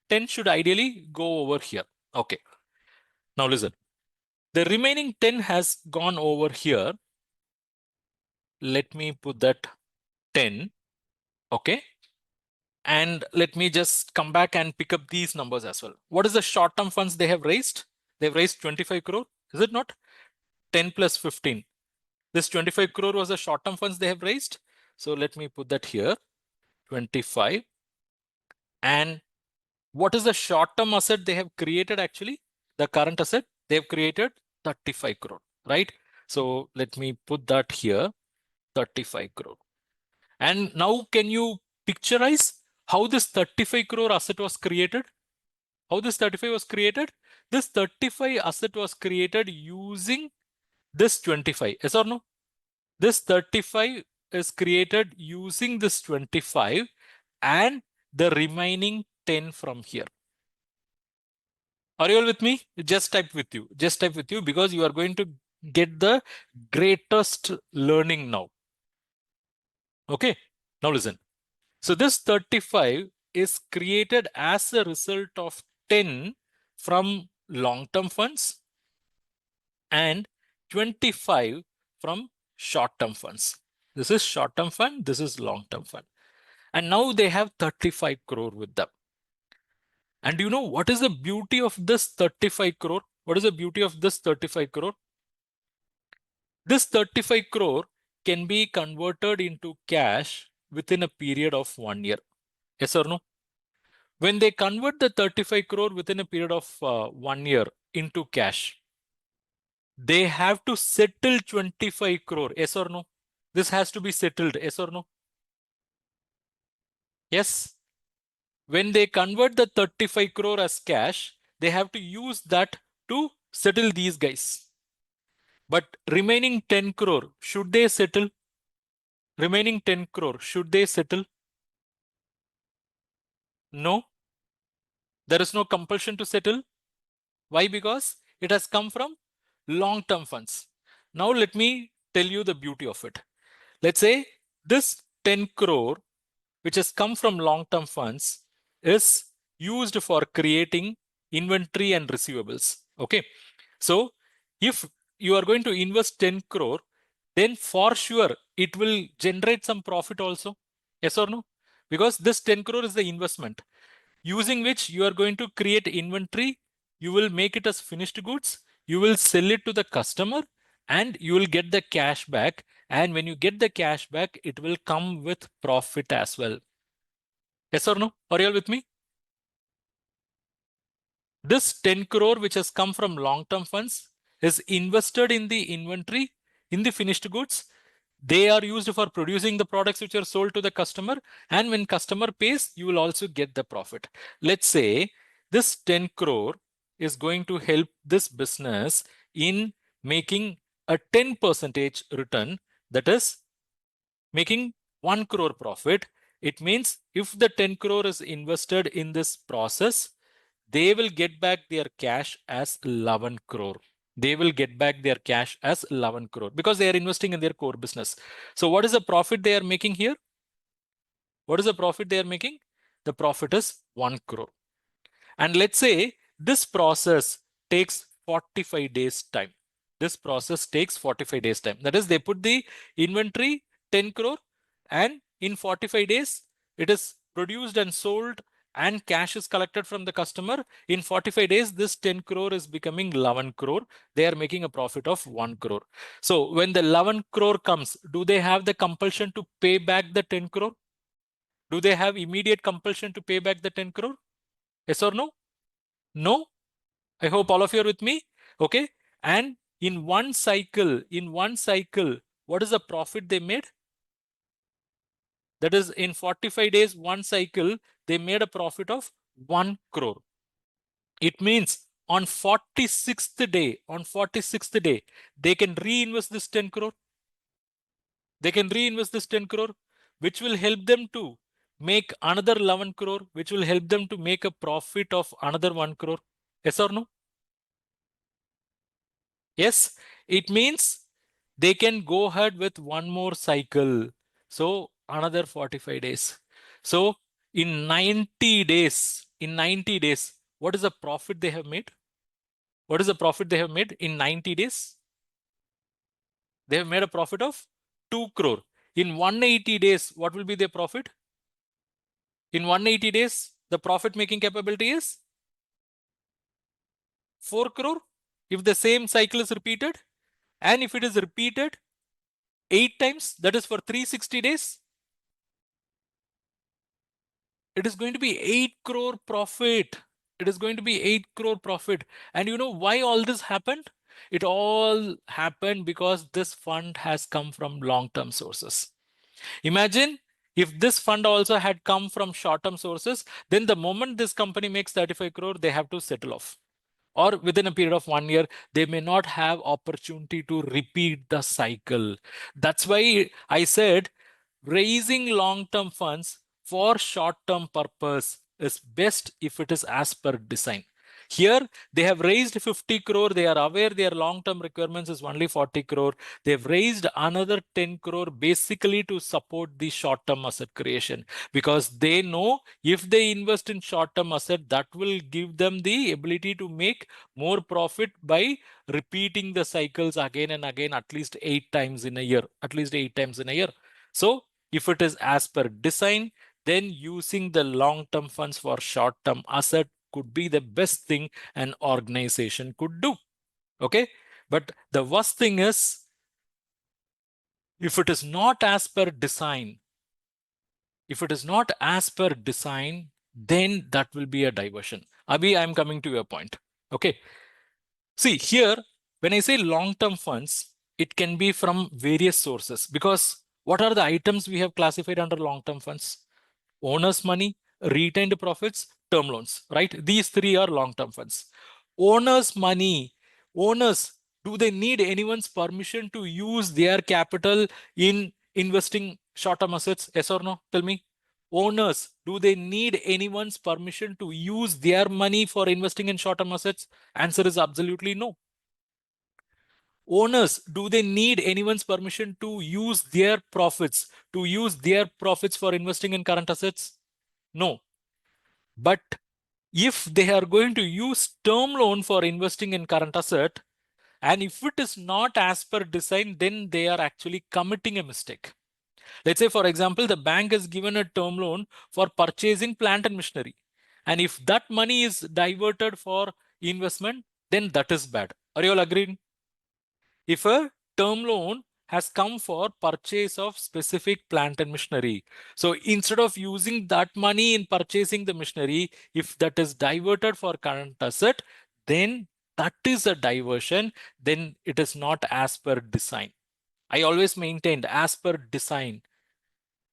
10 should ideally go over here. Okay. Now listen. The remaining 10 has gone over here. Let me put that 10. Okay. And let me just come back and pick up these numbers as well. What is the short-term funds they have raised? They've raised 25 crore. Is it not? 10 plus 15. This 25 crore was the short-term funds they have raised. So let me put that here, 25. And what is the short-term asset they have created actually? The current asset, they have created 35 crore, right? So let me put that here, 35 crore. And now can you picturize how this 35 crore asset was created? How this 35 was created? This 35 asset was created using this 25. Yes or no? This 35 is created using this 25 and the remaining 10 from here. Are you all with me? Just type with you. Just type with you because you are going to get the greatest learning now. Okay. Now listen. So this 35 is created as a result of 10 from long-term funds and 25 from short-term funds. This is short-term fund. This is long-term fund. And now they have 35 crore with them. And you know what is the beauty of this 35 crore? What is the beauty of this 35 crore? This 35 crore can be converted into cash within a period of 1 year. Yes or no? When they convert the 35 crore within a period of 1 year into cash, they have to settle 25 crore. Yes or no? This has to be settled. Yes or no? Yes. When they convert the 35 crore as cash, they have to use that to settle these guys. But remaining 10 crore, should they settle? Remaining 10 crore, should they settle? No. There is no compulsion to settle. Why? Because it has come from long-term funds. Now let me tell you the beauty of it. Let's say this 10 crore, which has come from long-term funds, is used for creating inventory and receivables. Okay. So if you are going to invest 10 crore, then for sure it will generate some profit also. Yes or no? Because this 10 crore is the investment using which you are going to create inventory. You will make it as finished goods. You will sell it to the customer and you will get the cash back. And when you get the cash back, it will come with profit as well. Yes or no? Are you all with me? This 10 crore which has come from long-term funds is invested in the inventory, in the finished goods. They are used for producing the products which are sold to the customer. And when customer pays, you will also get the profit. Let's say this 10 crore is going to help this business in making a 10% return, that is making 1 crore profit. It means if the 10 crore is invested in this process, they will get back their cash as 11 crore. They will get back their cash as 11 crore because they are investing in their core business. So what is the profit they are making here? What is the profit they are making? The profit is 1 crore. And let's say this process takes 45 days time. This process takes 45 days time. That is, they put the inventory 10 crore and in 45 days, it is produced and sold and cash is collected from the customer. In 45 days, this 10 crore is becoming 11 crore. They are making a profit of 1 crore. So when the 11 crore comes, do they have the compulsion to pay back the 10 crore? Do they have immediate compulsion to pay back the 10 crore? Yes or no? No. I hope all of you are with me. Okay. And in one cycle, what is the profit they made? That is, in 45 days, one cycle, they made a profit of 1 crore. It means on 46th day, they can reinvest this 10 crore. They can reinvest this 10 crore, which will help them to make another 11 crore, which will help them to make a profit of another 1 crore. Yes or no? Yes, it means they can go ahead with one more cycle. So another 45 days. So in 90 days, what is the profit they have made? What is the profit they have made in 90 days? They have made a profit of 2 crore. In 180 days, what will be their profit? In 180 days, the profit making capability is 4 crore if the same cycle is repeated. And if it is repeated 8 times, that is for 360 days, it is going to be 8 crore profit. It is going to be 8 crore profit. And you know why all this happened? It all happened because this fund has come from long-term sources. Imagine if this fund also had come from short-term sources, then the moment this company makes 35 crore, they have to settle off. Or within a period of 1 year, they may not have opportunity to repeat the cycle. That's why I said raising long-term funds for short-term purpose is best if it is as per design. Here, they have raised 50 crore. They are aware their long-term requirements is only 40 crore. They've raised another 10 crore basically to support the short-term asset creation, because they know if they invest in short-term asset, that will give them the ability to make more profit by repeating the cycles again and again, at least 8 times in a year, at least 8 times in a year. So if it is as per design, then using the long-term funds for short-term asset could be the best thing an organization could do. Okay. But the worst thing is, if it is not as per design, then that will be a diversion. Abhi, I'm coming to your point. Okay. See here, when I say long-term funds, it can be from various sources, because what are the items we have classified under long-term funds? Owner's money, retained profits, term loans, right? These three are long-term funds. Owner's money, owners, do they need anyone's permission to use their capital in investing short-term assets? Yes or no? Tell me. Owners, do they need anyone's permission to use their money for investing in short-term assets? Answer is absolutely no. Owners, do they need anyone's permission to use their profits, for investing in current assets? No. But if they are going to use term loan for investing in current asset, and if it is not as per design, then they are actually committing a mistake. Let's say, for example, the bank has given a term loan for purchasing plant and machinery. And if that money is diverted for investment, then that is bad. Are you all agreed? If a term loan has come for purchase of specific plant and machinery, so instead of using that money in purchasing the machinery, if that is diverted for current asset, then that is a diversion. Then it is not as per design. I always maintained as per design.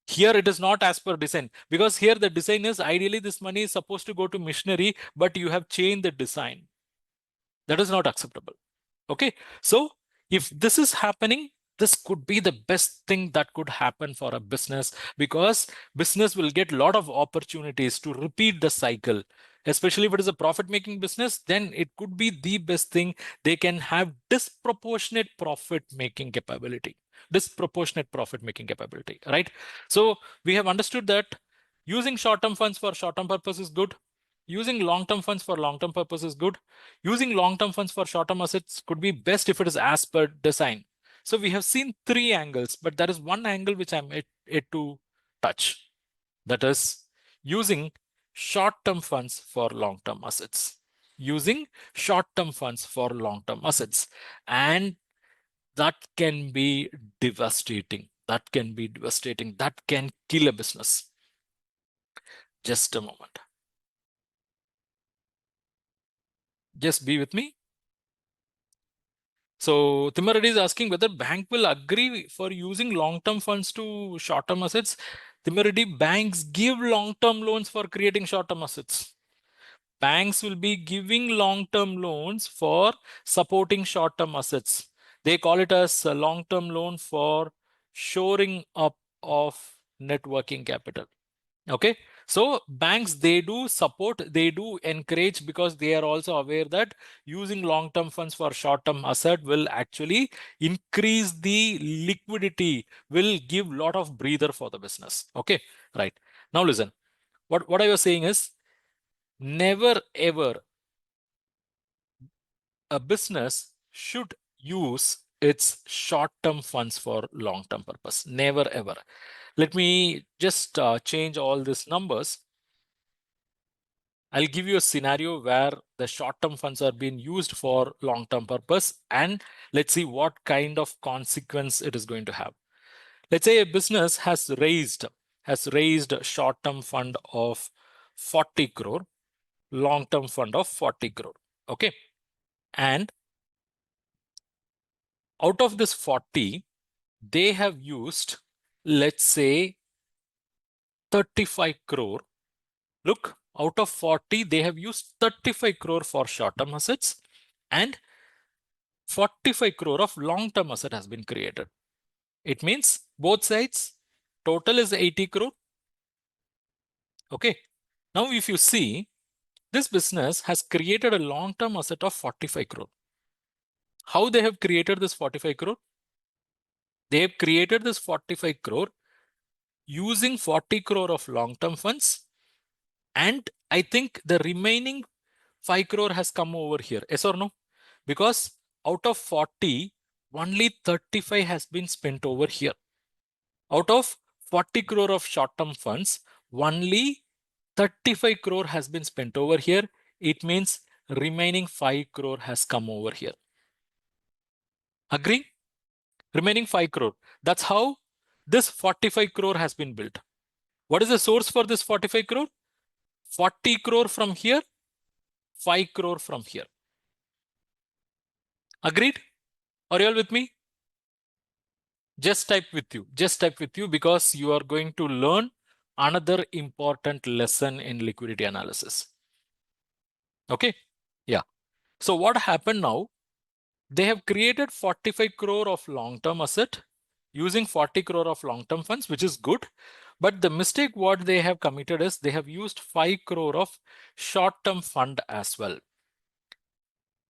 Here it is not as per design, because here the design is ideally this money is supposed to go to machinery, but you have changed the design. That is not acceptable. Okay. So if this is happening, this could be the best thing that could happen for a business, because business will get a lot of opportunities to repeat the cycle. Especially if it is a profit making business, then it could be the best thing. They can have disproportionate profit making capability, right? So we have understood that using short-term funds for short-term purpose is good. Using long-term funds for long-term purpose is good. Using long-term funds for short-term assets could be best if it is as per design. So we have seen three angles, but there is one angle which I'm yet to touch. That is using short-term funds for long-term assets. Using short-term funds for long-term assets. And that can be devastating. That can kill a business. Just a moment. Just be with me. So Timareddy is asking whether bank will agree for using long-term funds to short-term assets. Timareddy, banks give long-term loans for creating short-term assets. Banks will be giving long-term loans for supporting short-term assets. They call it as a long-term loan for shoring up of net working capital. Okay. So banks, they do support, they do encourage, because they are also aware that using long-term funds for short-term asset will actually increase the liquidity, will give a lot of breather for the business. Okay. Right. Now listen, what I was saying is, never ever a business should use its short-term funds for long-term purpose. Never ever. Let me just change all these numbers. I'll give you a scenario where the short-term funds are being used for long-term purpose, and let's see what kind of consequence it is going to have. Let's say a business has raised a short-term fund of 40 crore, long-term fund of 40 crore. Okay. And out of this 40, they have used, let's say, 35 crore. Look, out of 40, they have used 35 crore for short-term assets and 45 crore of long-term asset has been created. It means both sides, total is 80 crore. Okay. Now, if you see, this business has created a long-term asset of 45 crore. How they have created this 45 crore? They have created this 45 crore using 40 crore of long-term funds. And I think the remaining 5 crore has come over here. Yes or no? Because out of 40, only 35 has been spent over here. Out of 40 crore of short-term funds, only 35 crore has been spent over here. It means remaining 5 crore has come over here. Agree? Remaining 5 crore. That's how this 45 crore has been built. What is the source for this 45 crore? 40 crore from here, 5 crore from here. Agreed? Are you all with me? Just type with you because you are going to learn another important lesson in liquidity analysis. Okay? Yeah. So what happened now? They have created 45 crore of long-term asset using 40 crore of long-term funds, which is good. But the mistake what they have committed is they have used 5 crore of short-term fund as well.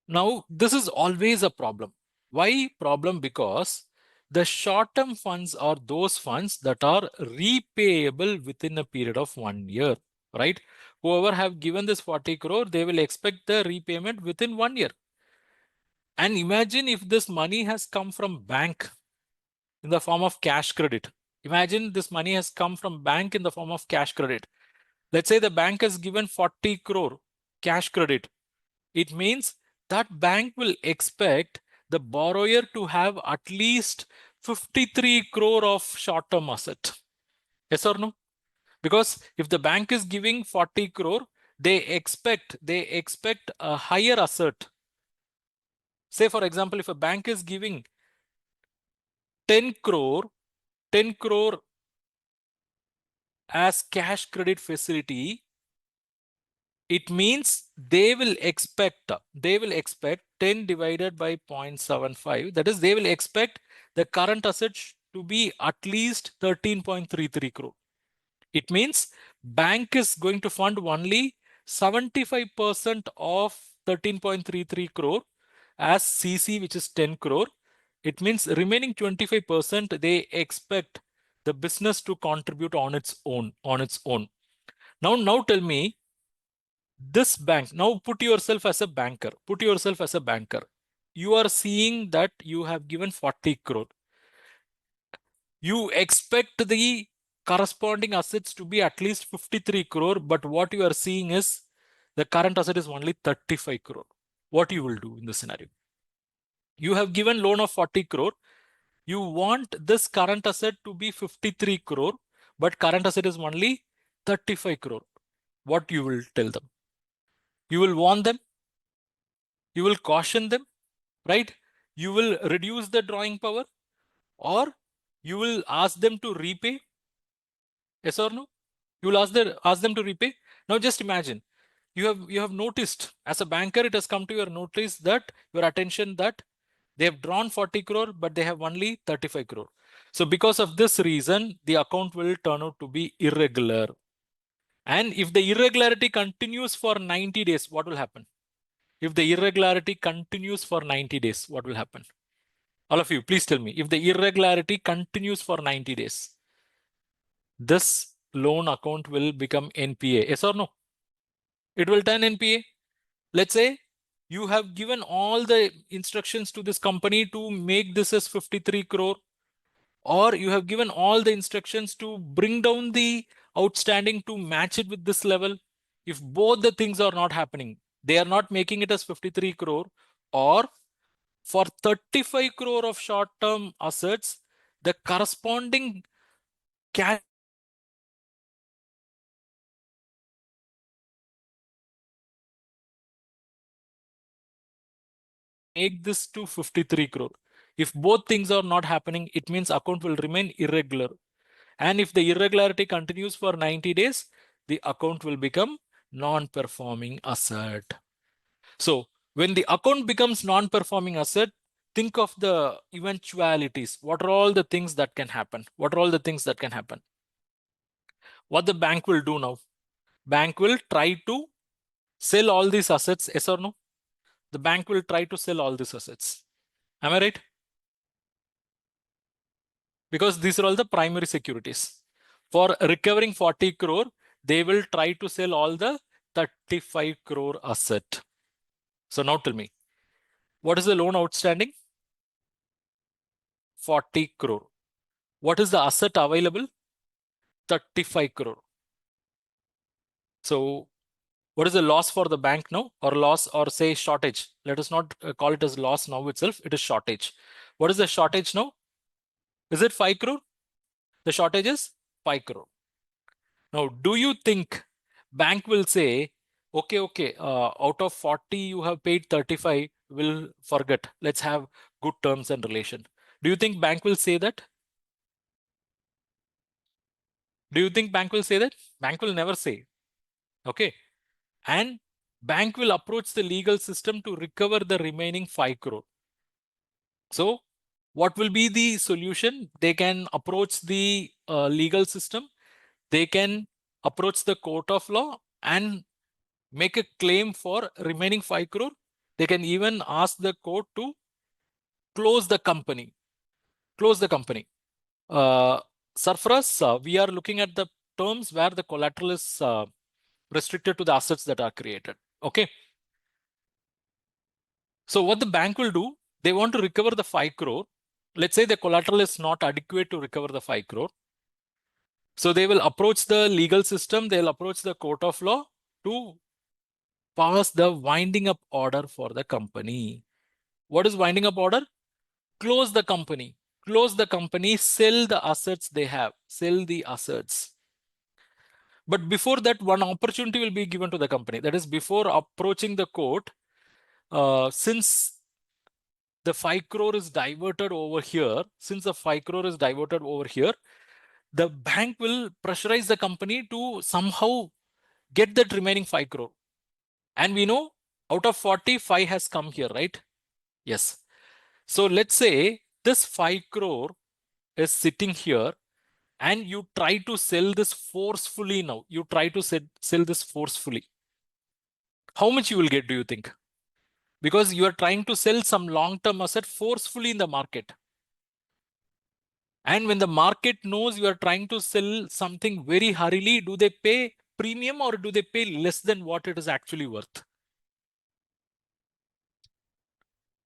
Now, this is always a problem. Why problem? Because the short-term funds are those funds that are repayable within a period of 1 year, right? Whoever have given this 40 crore, they will expect the repayment within 1 year. And imagine if this money has come from bank in the form of cash credit. Imagine this money has come from bank in the form of cash credit. Let's say the bank has given 40 crore cash credit. It means that bank will expect the borrower to have at least 53 crore of short-term asset. Yes or no? Because if the bank is giving 40 crore, they expect a higher asset. Say, for example, if a bank is giving 10 crore as cash credit facility, it means they will expect 10 divided by 0.75. That is, they will expect the current assets to be at least 13.33 crore. It means bank is going to fund only 75% of 13.33 crore as CC, which is 10 crore. It means remaining 25% they expect the business to contribute on its own. Now tell me, this bank, now put yourself as a banker. You are seeing that you have given 40 crore. You expect the corresponding assets to be at least 53 crore, but what you are seeing is the current asset is only 35 crore. What you will do in this scenario? You have given loan of 40 crore. You want this current asset to be 53 crore, but current asset is only 35 crore. What you will tell them? You will warn them. You will caution them, right? You will reduce the drawing power, or you will ask them to repay. Yes or no? You will ask them to repay. Now just imagine, you have noticed as a banker, it has come to your notice that your attention that they have drawn 40 crore, but they have only 35 crore. So because of this reason, the account will turn out to be irregular. And if the irregularity continues for 90 days, what will happen? If the irregularity continues for 90 days, what will happen? All of you, please tell me. If the irregularity continues for 90 days, this loan account will become NPA. Yes or no? It will turn NPA. Let's say you have given all the instructions to this company to make this as 53 crore, or you have given all the instructions to bring down the outstanding to match it with this level. If both the things are not happening, they are not making it as 53 crore, or for 35 crore of short-term assets, the corresponding cash make this to 53 crore. If both things are not happening, it means account will remain irregular. And if the irregularity continues for 90 days, the account will become non-performing asset. So when the account becomes non-performing asset, think of the eventualities. What are all the things that can happen? What are all the things that can happen? What the bank will do now? Bank will try to sell all these assets, yes or no? The bank will try to sell all these assets. Am I right? Because these are all the primary securities. For recovering 40 crore, they will try to sell all the 35 crore asset. So now tell me, what is the loan outstanding? 40 crore. What is the asset available? 35 crore. So what is the loss for the bank now, or loss, or say shortage? Let us not call it as loss now itself. It is shortage. What is the shortage now? Is it 5 crore? The shortage is 5 crore. Now, do you think bank will say, okay, out of 40, you have paid 35, we'll forget. Let's have good terms and relation. Do you think bank will say that? Do you think bank will say that? Bank will never say. Okay. And bank will approach the legal system to recover the remaining 5 crore. So what will be the solution? They can approach the legal system. They can approach the court of law and make a claim for remaining 5 crore. They can even ask the court to close the company. Close the company. Sarfaraz, we are looking at the terms where the collateral is restricted to the assets that are created. Okay. So what the bank will do, they want to recover the 5 crore. Let's say the collateral is not adequate to recover the 5 crore. So they will approach the legal system. They'll approach the court of law to pass the winding up order for the company. What is winding up order? Close the company. Close the company, sell the assets they have. Sell the assets. But before that, one opportunity will be given to the company. That is, before approaching the court, since the 5 crore is diverted over here, the bank will pressurize the company to somehow get that remaining 5 crore. And we know out of 40, 5 has come here, right? Yes. So let's say this 5 crore is sitting here and you try to sell this forcefully now. You try to sell this forcefully. How much you will get, do you think? Because you are trying to sell some long-term asset forcefully in the market. And when the market knows you are trying to sell something very hurriedly, do they pay premium or do they pay less than what it is actually worth?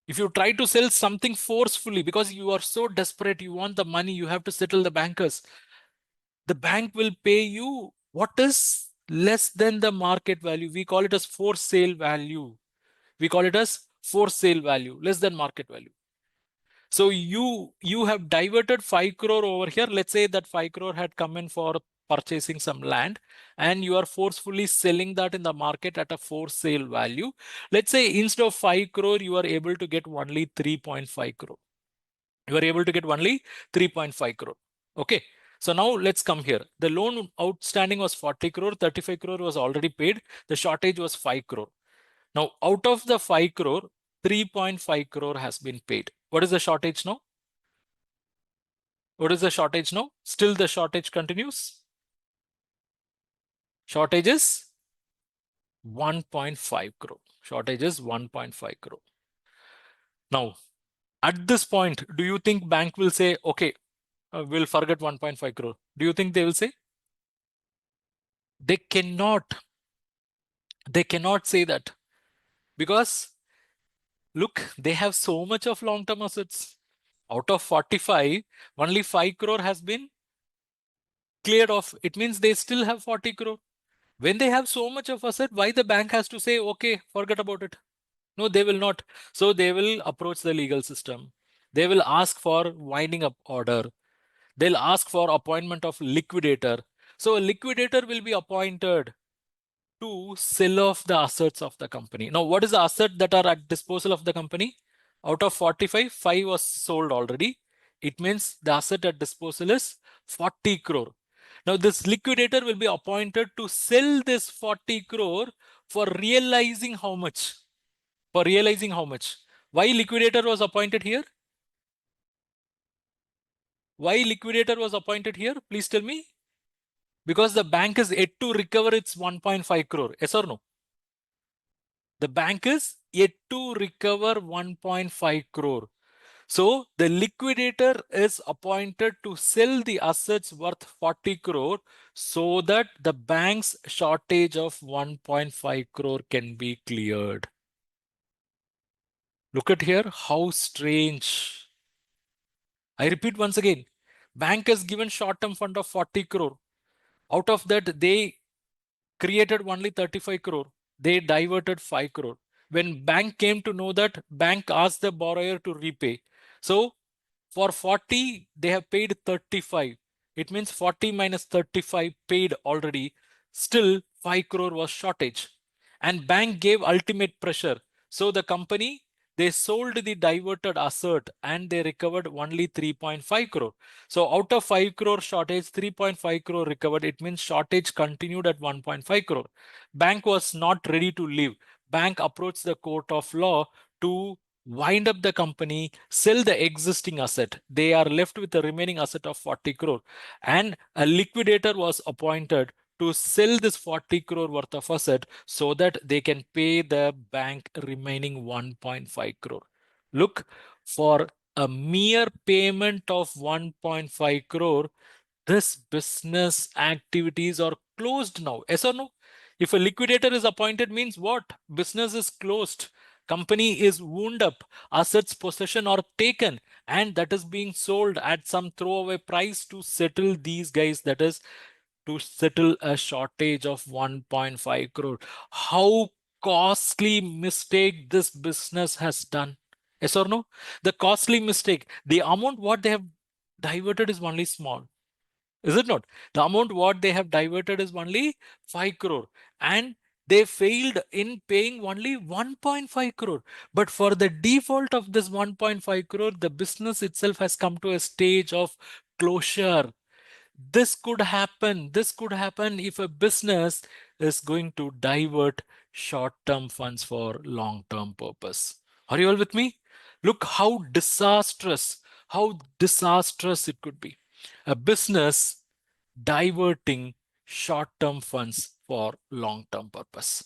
If you try to sell something forcefully because you are so desperate, you want the money, you have to settle the bankers, the bank will pay you what is less than the market value. We call it as for sale value. We call it as for sale value, less than market value. So you have diverted 5 crore over here. Let's say that 5 crore had come in for purchasing some land and you are forcefully selling that in the market at a for sale value. Let's say instead of 5 crore, you are able to get only 3.5 crore. You are able to get only 3.5 crore. Okay. So now let's come here. The loan outstanding was 40 crore, 35 crore was already paid. The shortage was 5 crore. Now out of the 5 crore, 3.5 crore has been paid. What is the shortage now? What is the shortage now? Still the shortage continues. Shortage is 1.5 crore. Shortage is 1.5 crore. Now, at this point, do you think bank will say, okay, we'll forget 1.5 crore? Do you think they will say? They cannot. They cannot say that because look, they have so much of long-term assets. Out of 45, only 5 crore has been cleared off. It means they still have 40 crore. When they have so much of asset, why the bank has to say, okay, forget about it? No, they will not. So they will approach the legal system. They will ask for winding up order. They'll ask for appointment of liquidator. So a liquidator will be appointed to sell off the assets of the company. Now, what is the asset that are at disposal of the company? Out of 45, 5 was sold already. It means the asset at disposal is 40 crore. Now, this liquidator will be appointed to sell this 40 crore for realizing how much? For realizing how much? Why liquidator was appointed here? Why liquidator was appointed here? Please tell me. Because the bank is yet to recover its 1.5 crore. Yes or no? The bank is yet to recover 1.5 crore. So the liquidator is appointed to sell the assets worth 40 crore so that the bank's shortage of 1.5 crore can be cleared. Look at here, how strange. I repeat once again, bank has given short-term fund of 40 crore. Out of that, they created only 35 crore. They diverted 5 crore. When bank came to know that, bank asked the borrower to repay. So for 40, they have paid 35. It means 40 minus 35 paid already. Still 5 crore was shortage. And bank gave ultimate pressure. So the company, they sold the diverted asset and they recovered only 3.5 crore. So out of 5 crore shortage, 3.5 crore recovered. It means shortage continued at 1.5 crore. Bank was not ready to leave. Bank approached the court of law to wind up the company, sell the existing asset. They are left with the remaining asset of 40 crore. And a liquidator was appointed to sell this 40 crore worth of asset so that they can pay the bank remaining 1.5 crore. Look, for a mere payment of 1.5 crore, this business activities are closed now. Yes or no? If a liquidator is appointed means what? Business is closed. Company is wound up. Assets possession are taken and that is being sold at some throwaway price to settle these guys. That is to settle a shortage of 1.5 crore. How costly mistake this business has done. Yes or no? The costly mistake, the amount what they have diverted is only small. Is it not? The amount what they have diverted is only 5 crore and they failed in paying only 1.5 crore. But for the default of this 1.5 crore, the business itself has come to a stage of closure. This could happen. This could happen if a business is going to divert short-term funds for long-term purpose. Are you all with me? Look how disastrous it could be. A business diverting short-term funds for long-term purpose.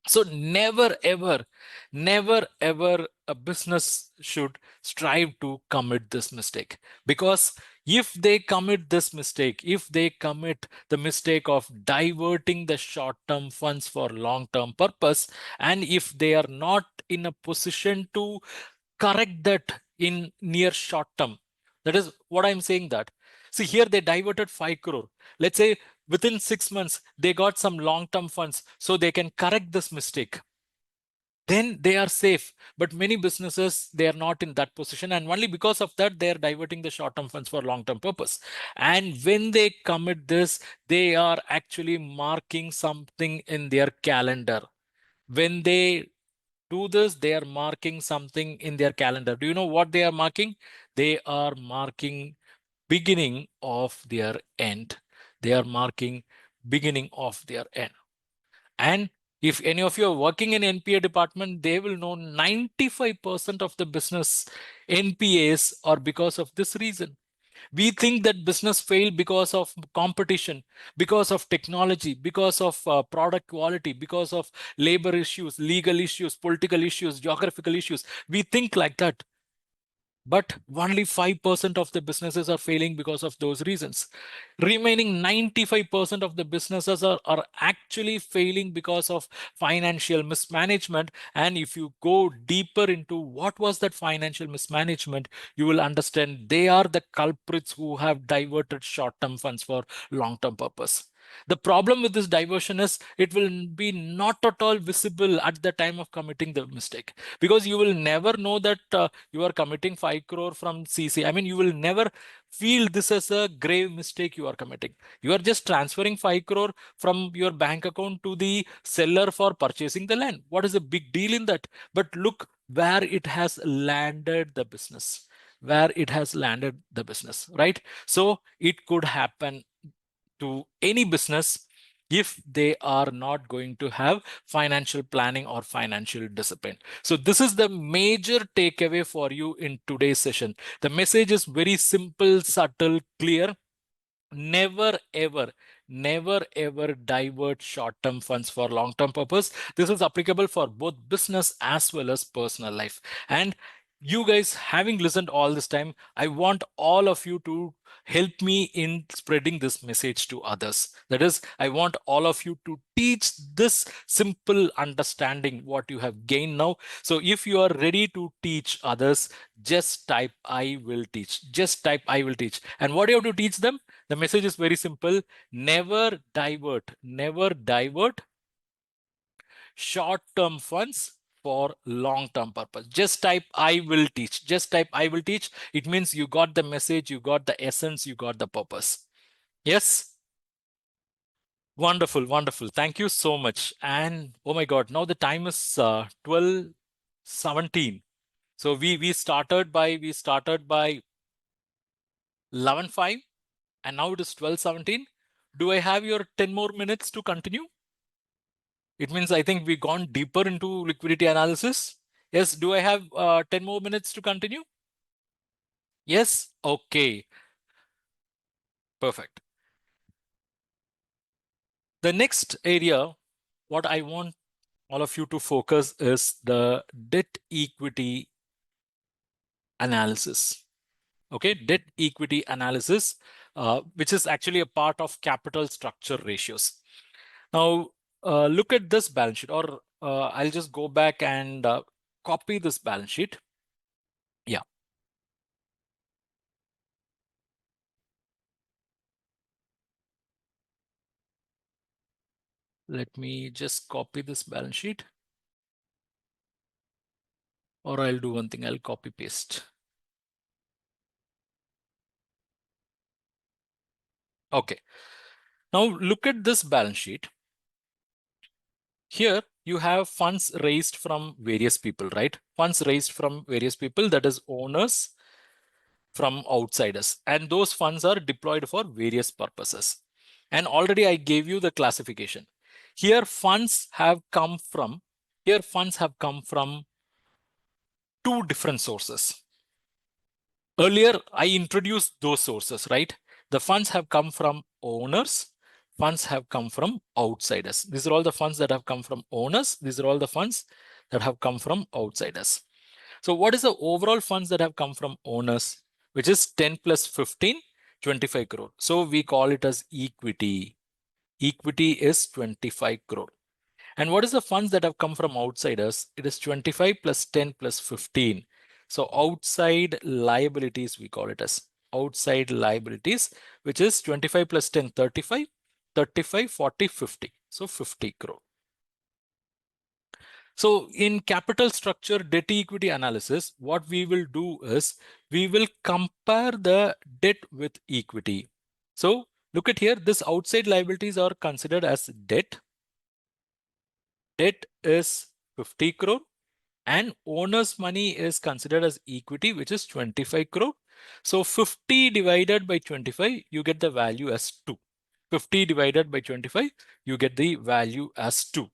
So never ever a business should strive to commit this mistake, because if they commit this mistake, if they commit the mistake of diverting the short-term funds for long-term purpose, and if they are not in a position to correct that in near short term, that is what I'm saying that. See here, they diverted 5 crore. Let's say within 6 months, they got some long-term funds so they can correct this mistake. Then they are safe. But many businesses, they are not in that position. And only because of that, they are diverting the short-term funds for long-term purpose. And when they commit this, they are actually marking something in their calendar. When they do this, they are marking something in their calendar. Do you know what they are marking? They are marking beginning of their end. They are marking beginning of their end. And if any of you are working in NPA department, they will know 95% of the business NPAs are because of this reason. We think that business failed because of competition, because of technology, because of product quality, because of labor issues, legal issues, political issues, geographical issues. We think like that. But only 5% of the businesses are failing because of those reasons. Remaining 95% of the businesses are actually failing because of financial mismanagement. And if you go deeper into what was that financial mismanagement, you will understand they are the culprits who have diverted short-term funds for long-term purpose. The problem with this diversion is it will be not at all visible at the time of committing the mistake, because you will never know that you are committing 5 crore from CC. I mean, you will never feel this as a grave mistake you are committing. You are just transferring 5 crore from your bank account to the seller for purchasing the land. What is the big deal in that? But look where it has landed the business, right? So it could happen to any business if they are not going to have financial planning or financial discipline. So this is the major takeaway for you in today's session. The message is very simple, subtle, clear. Never ever, never ever divert short-term funds for long-term purpose. This is applicable for both business as well as personal life. And you guys, having listened all this time, I want all of you to help me in spreading this message to others. That is, I want all of you to teach this simple understanding what you have gained now. So if you are ready to teach others, just type I will teach. Just type I will teach. And what do you have to teach them? The message is very simple. Never divert short-term funds for long-term purpose. Just type I will teach. Just type I will teach. It means you got the message, you got the essence, you got the purpose. Yes? Wonderful, wonderful. Thank you so much. And oh my God, now the time is 12:17. So we started by 11:05. And now it is 12:17. Do I have your 10 more minutes to continue? It means I think we've gone deeper into liquidity analysis. Yes, do I have 10 more minutes to continue? Yes? Okay, perfect. The next area, what I want all of you to focus is the debt equity analysis. Okay, debt equity analysis, which is actually a part of capital structure ratios. Now, look at this balance sheet, or I'll just go back and copy this balance sheet. Yeah. Let me just copy this balance sheet. Or I'll do one thing, I'll copy paste. Okay. Now look at this balance sheet. Here you have funds raised from various people, right? Funds raised from various people, that is owners, from outsiders. And those funds are deployed for various purposes. And already I gave you the classification. Here funds have come from two different sources. Earlier, I introduced those sources, right? The funds have come from owners. Funds have come from outsiders. These are all the funds that have come from owners. These are all the funds that have come from outsiders. So what is the overall funds that have come from owners, which is 10 plus 15, 25 crore. So we call it as equity. Equity is 25 crore. And what is the funds that have come from outsiders? It is 25 plus 10 plus 15. So outside liabilities, we call it as outside liabilities, which is 25 plus 10, 35, 35, 40, 50. So 50 crore. So in capital structure debt equity analysis, what we will do is we will compare the debt with equity. So look at here, this outside liabilities are considered as debt. Debt is 50 crore and owner's money is considered as equity, which is 25 crore. So 50 divided by 25, you get the value as 2. 50 divided by 25, you get the value as 2.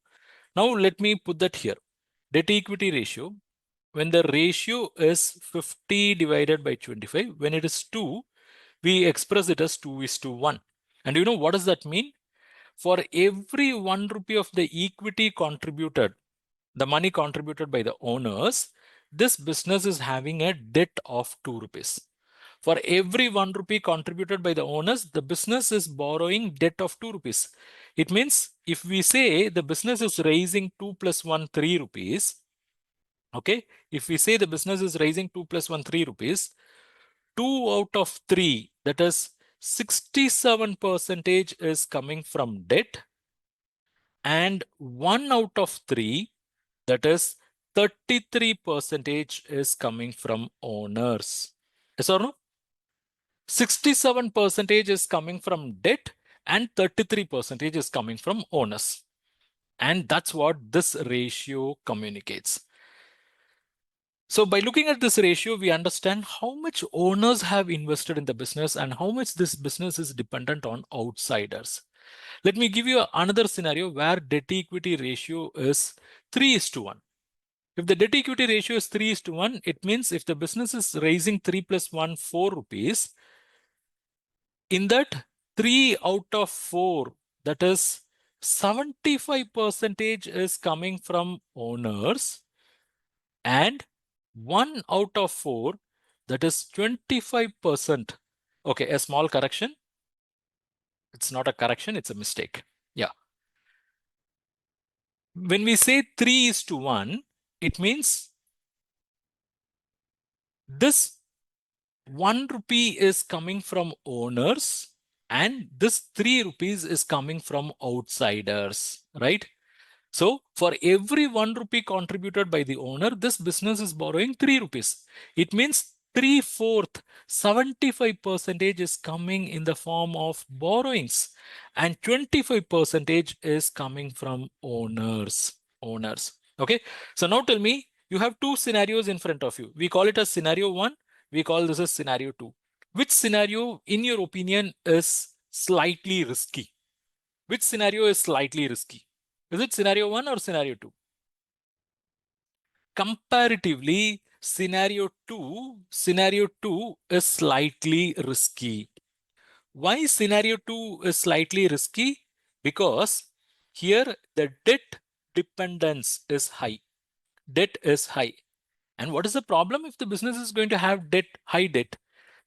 Now let me put that here. Debt equity ratio, when the ratio is 50 divided by 25, when it is 2, we express it as 2:1. And you know what does that mean? For every 1 rupee of the equity contributed, the money contributed by the owners, this business is having a debt of 2 rupees. For every 1 rupee contributed by the owners, the business is borrowing debt of 2 rupees. It means if we say the business is raising 2 plus 1, 3 rupees, okay, if we say the business is raising 2 plus 1, 3 rupees, 2 out of 3, that is 67% is coming from debt, and 1 out of 3, that is 33% is coming from owners. Yes or no? 67% is coming from debt and 33% is coming from owners. And that's what this ratio communicates. So by looking at this ratio, we understand how much owners have invested in the business and how much this business is dependent on outsiders. Let me give you another scenario where debt equity ratio is 3:1. If the debt equity ratio is 3:1, it means if the business is raising 3 plus 1, 4 rupees, in that 3 out of 4, that is 75% is coming from owners, and 1 out of 4, that is 25%. Okay, a small correction. It's not a correction, it's a mistake. Yeah. When we say 3:1, it means this 1 rupee is coming from owners and this 3 rupees is coming from outsiders, right? So for every 1 rupee contributed by the owner, this business is borrowing 3 rupees. It means 3/4, 75% is coming in the form of borrowings and 25% is coming from owners. Okay. So now tell me, you have two scenarios in front of you. We call it as scenario 1. We call this as scenario 2. Which scenario, in your opinion, is slightly risky? Which scenario is slightly risky? Is it scenario 1 or scenario 2? Comparatively, scenario 2 is slightly risky. Why scenario 2 is slightly risky? Because here the debt dependence is high. Debt is high. And what is the problem if the business is going to have debt, high debt?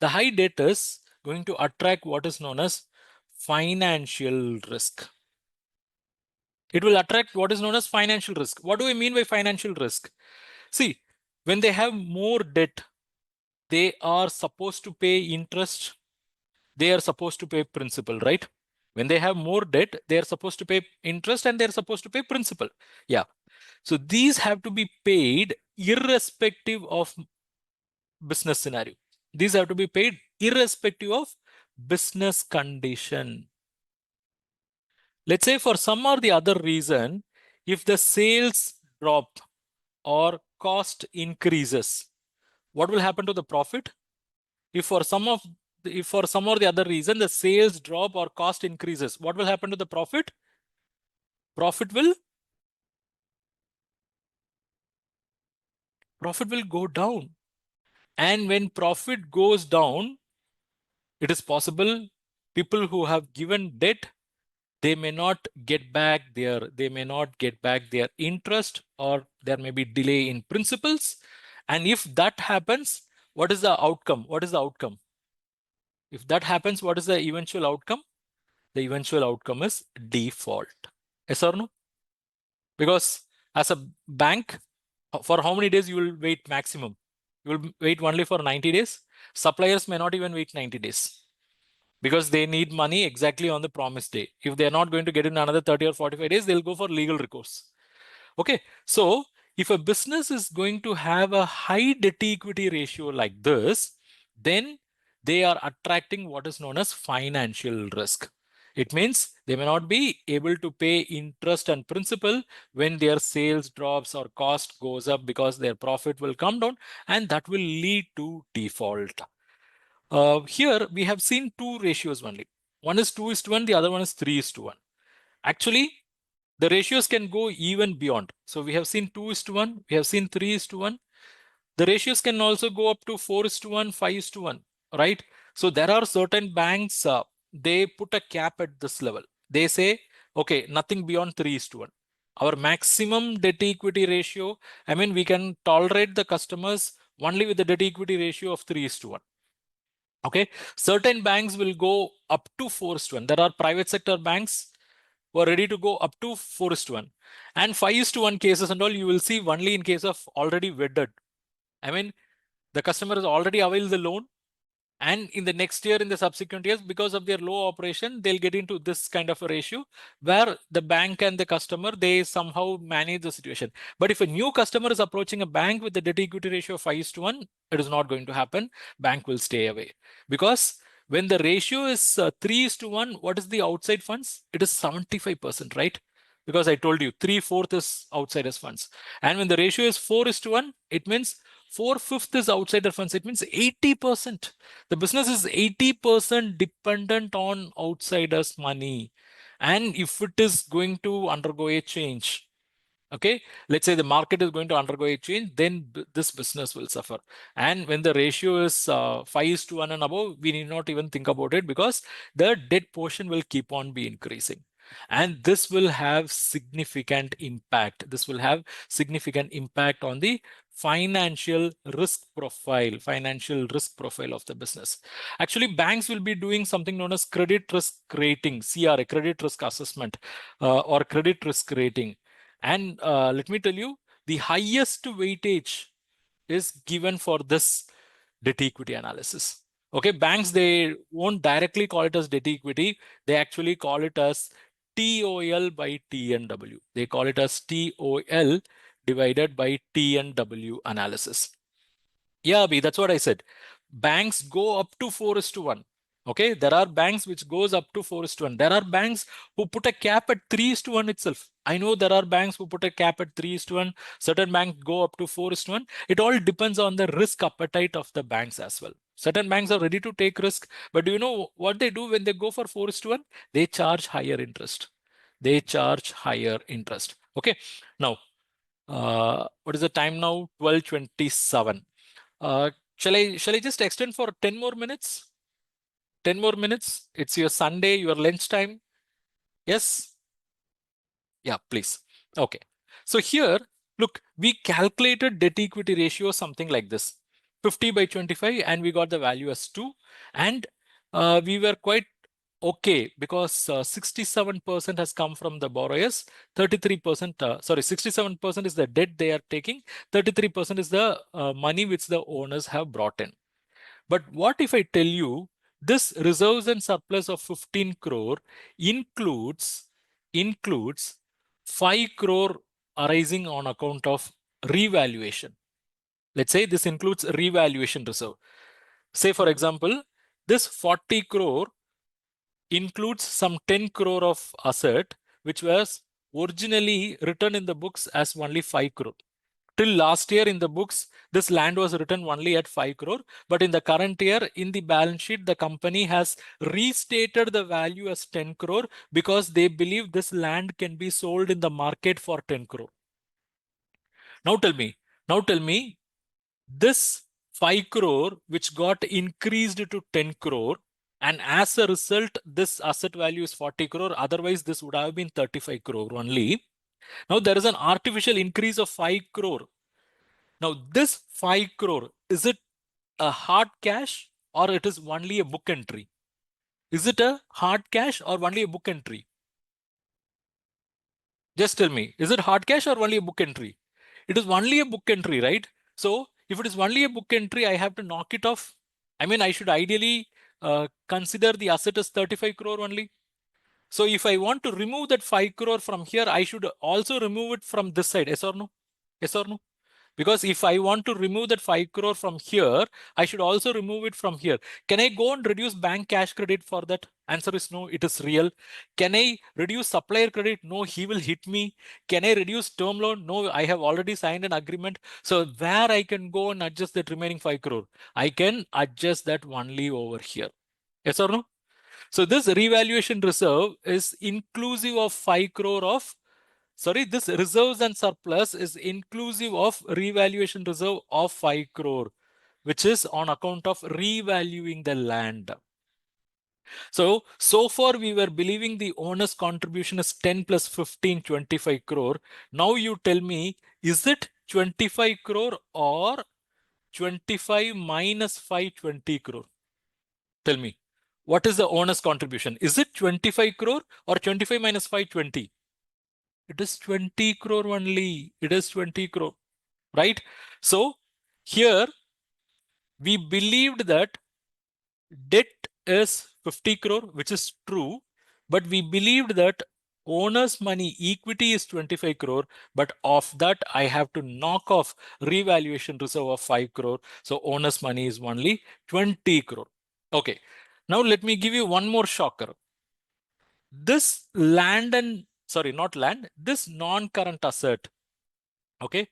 The high debt is going to attract what is known as financial risk. It will attract what is known as financial risk. What do I mean by financial risk? See, when they have more debt, they are supposed to pay interest. They are supposed to pay principal, right? When they have more debt, they are supposed to pay interest and they're supposed to pay principal. Yeah. So these have to be paid irrespective of business scenario. These have to be paid irrespective of business condition. Let's say for some or the other reason, if the sales drop or cost increases, what will happen to the profit? If for some or the other reason the sales drop or cost increases, what will happen to the profit? Profit will go down. And when profit goes down, it is possible people who have given debt, they may not get back their interest, or there may be delay in principals. And if that happens, what is the outcome? If that happens, what is the eventual outcome? The eventual outcome is default. Yes or no? Because as a bank, for how many days you will wait maximum? You will wait only for 90 days. Suppliers may not even wait 90 days because they need money exactly on the promised day. If they're not going to get in another 30 or 45 days, they'll go for legal recourse. Okay, so if a business is going to have a high debt equity ratio like this, then they are attracting what is known as financial risk. It means they may not be able to pay interest and principal when their sales drops or cost goes up, because their profit will come down and that will lead to default. Here we have seen two ratios only. One is 2:1, the other one is 3:1. Actually, the ratios can go even beyond. So we have seen 2:1, we have seen 3:1. The ratios can also go up to 4:1, 5:1, right? So there are certain banks, they put a cap at this level. They say, okay, nothing beyond 3:1. Our maximum debt equity ratio, I mean, we can tolerate the customers only with the debt equity ratio of 3:1. Okay, certain banks will go up to 4:1. There are private sector banks who are ready to go up to 4:1. And 5:1 cases and all, you will see only in case of already wedded. I mean, the customer has already availed the loan And in the next year, in the subsequent years, because of their low operation, they'll get into this kind of a ratio where the bank and the customer, they somehow manage the situation. But if a new customer is approaching a bank with the debt equity ratio of 5:1, it is not going to happen. Bank will stay away, because when the ratio is 3:1, what is the outside funds? It is 75%, right? Because I told you 3/4 is outsiders funds. And when the ratio is 4:1, it means 4/5 is outsider funds. It means 80%. The business is 80% dependent on outsiders' money. And if it is going to undergo a change, okay, let's say the market is going to undergo a change, then this business will suffer. And when the ratio is 5:1 and above, we need not even think about it, because the debt portion will keep on be increasing. And this will have significant impact. This will have significant impact on the financial risk profile of the business. Actually, banks will be doing something known as credit risk rating, CRA, credit risk assessment, or credit risk rating. And let me tell you, the highest weightage is given for this debt equity analysis. Okay, banks, they won't directly call it as debt equity. They actually call it as TOL by TNW. They call it as TOL divided by TNW analysis. Yeah, Abhi, that's what I said. Banks go up to 4:1. Okay, there are banks which goes up to 4:1. There are banks who put a cap at 3:1 itself. I know there are banks who put a cap at 3:1. Certain banks go up to 4:1. It all depends on the risk appetite of the banks as well. Certain banks are ready to take risk, but do you know what they do when they go for 4:1? They charge higher interest. They charge higher interest. Okay, now what is the time now? 12:27. Shall I just extend for 10 more minutes? 10 more minutes. It's your Sunday, your lunch time. Yes? Yeah, please. Okay. So here, look, we calculated debt equity ratio something like this, 50/25, and we got the value as 2. And we were quite okay, because 67% has come from the borrowers, 33%, 67% is the debt they are taking, 33% is the money which the owners have brought in. But what if I tell you this reserves and surplus of 15 crore includes 5 crore arising on account of revaluation? Let's say this includes revaluation reserve. Say, for example, this 40 crore includes some 10 crore of asset, which was originally written in the books as only 5 crore. Till last year in the books, this land was written only at 5 crore. But in the current year, in the balance sheet, the company has restated the value as 10 crore, because they believe this land can be sold in the market for 10 crore. Now tell me, this 5 crore which got increased to 10 crore, and as a result, this asset value is 40 crore. Otherwise, this would have been 35 crore only. Now there is an artificial increase of 5 crore. Now this 5 crore, is it a hard cash or it is only a book entry? Is it a hard cash or only a book entry? Just tell me, is it hard cash or only a book entry? It is only a book entry, right? So if it is only a book entry, I have to knock it off. I mean, I should ideally consider the asset as 35 crore only. So if I want to remove that 5 crore from here, I should also remove it from this side. Yes or no? Yes or no? Because if I want to remove that 5 crore from here, I should also remove it from here. Can I go and reduce bank cash credit for that? Answer is no, it is real. Can I reduce supplier credit? No, he will hit me. Can I reduce term loan? No, I have already signed an agreement. So where I can go and adjust that remaining 5 crore? I can adjust that only over here. Yes or no? So this revaluation reserve is inclusive of 5 crore of, this reserves and surplus is inclusive of revaluation reserve of 5 crore, which is on account of revaluing the land. So far we were believing the owner's contribution is 10 plus 15, 25 crore. Now you tell me, is it 25 crore or 25 minus 5, 20 crore? Tell me, what is the owner's contribution? Is it 25 crore or 25 minus 5, 20? It is 20 crore only. It is 20 crore, right? So here we believed that debt is 50 crore, which is true, but we believed that owner's money equity is 25 crore, but of that I have to knock off revaluation reserve of 5 crore. So owner's money is only 20 crore. Okay. Now let me give you one more shocker. This land and, sorry, not land, this non-current asset, okay,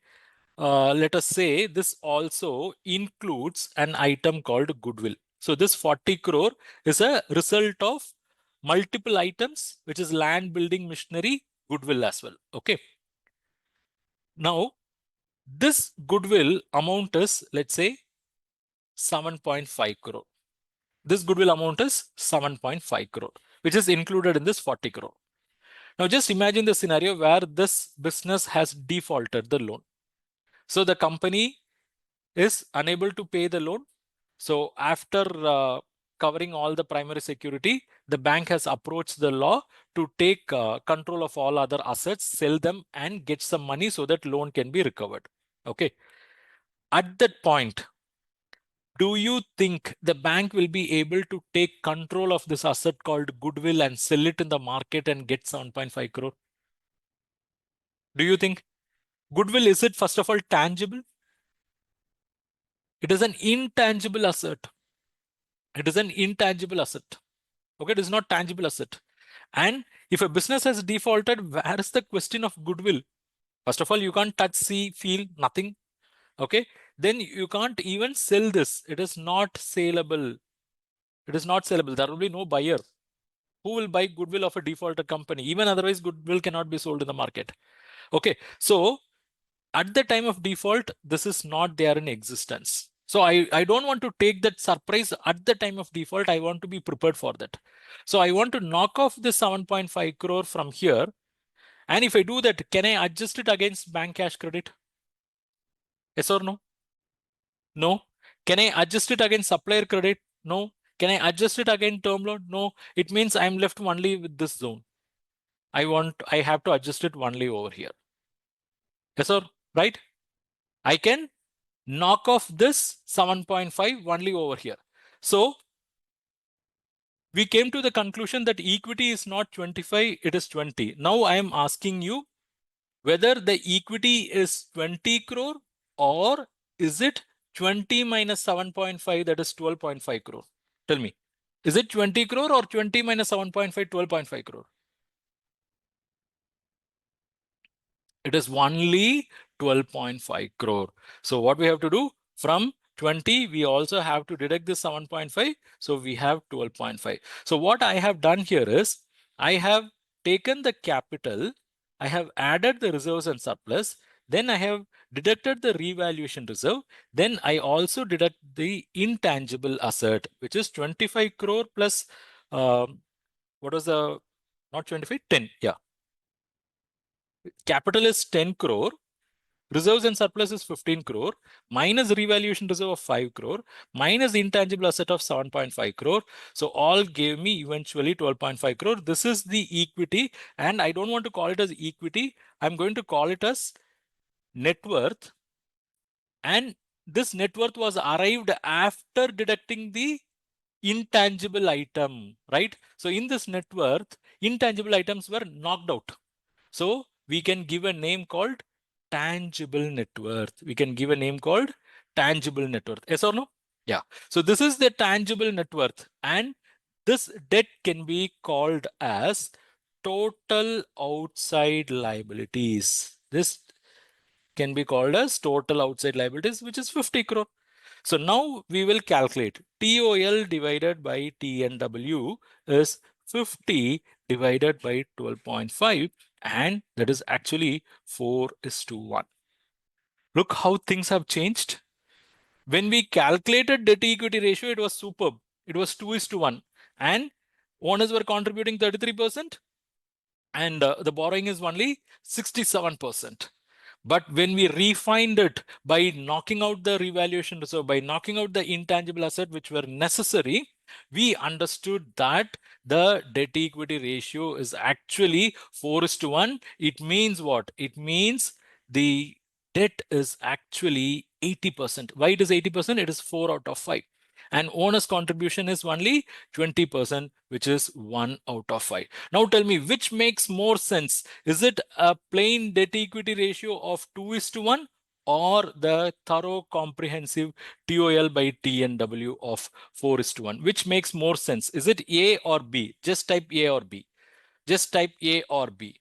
let us say this also includes an item called goodwill. So this 40 crore is a result of multiple items, which is land, building, machinery, goodwill as well. Okay. Now, this goodwill amount is, let's say, 7.5 crore. This goodwill amount is 7.5 crore, which is included in this 40 crore. Now, just imagine the scenario where this business has defaulted the loan. So the company is unable to pay the loan. So after covering all the primary security, the bank has approached the law to take control of all other assets, sell them and get some money so that loan can be recovered. Okay. At that point, do you think the bank will be able to take control of this asset called goodwill and sell it in the market and get 7.5 crore? Do you think goodwill, is it first of all tangible? It is an intangible asset. It is an intangible asset. Okay, it is not tangible asset. And if a business has defaulted, where is the question of goodwill? First of all, you can't touch, see, feel, nothing. Okay, then you can't even sell this. It is not saleable. It is not saleable. There will be no buyer. Who will buy goodwill of a defaulted company? Even otherwise, goodwill cannot be sold in the market. Okay, so at the time of default, this is not there in existence. So I don't want to take that surprise at the time of default. I want to be prepared for that. So I want to knock off the 7.5 crore from here. And if I do that, can I adjust it against bank cash credit? Yes or no? No. Can I adjust it against supplier credit? No. Can I adjust it against term loan? No. It means I'm left only with this zone. I have to adjust it only over here. Yes or right? I can knock off this 7.5 only over here. So we came to the conclusion that equity is not 25, it is 20. Now I am asking you whether the equity is 20 crore or is it 20 minus 7.5, that is 12.5 crore. Tell me, is it 20 crore or 20 minus 7.5, 12.5 crore? It is only 12.5 crore. So what we have to do, from 20, we also have to deduct this 7.5. So we have 12.5. So what I have done here is, I have taken the capital, I have added the reserves and surplus, then I have deducted the revaluation reserve, then I also deduct the intangible asset, which is 25 crore plus, what was the, not 25, 10, yeah. Capital is 10 crore. Reserves and surplus is 15 crore, minus revaluation reserve of 5 crore, minus intangible asset of 7.5 crore. So all gave me eventually 12.5 crore. This is the equity, and I don't want to call it as equity. I'm going to call it as net worth. And this net worth was arrived after deducting the intangible item, right? So in this net worth, intangible items were knocked out. So we can give a name called tangible net worth. We can give a name called tangible net worth. Yes or no? Yeah. So this is the tangible net worth. And this debt can be called as total outside liabilities. This can be called as total outside liabilities, which is 50 crore. So now we will calculate TOL divided by TNW is 50 divided by 12.5, and that is actually 4:1. Look how things have changed. When we calculated debt equity ratio, it was superb. It was 2:1, and owners were contributing 33%, and the borrowing is only 67%. But when we refined it by knocking out the revaluation reserve, by knocking out the intangible asset which were necessary, we understood that the debt equity ratio is actually 4:1. It means what? It means the debt is actually 80%. Why it is 80%? It is 4 out of 5. and owner's contribution is only 20%, which is 1 out of 5. Now tell me, which makes more sense? Is it a plain debt equity ratio of 2:1 or the thorough comprehensive TOL by TNW of 4:1? Which makes more sense? Is it A or B? Just type A or B. Just type A or B.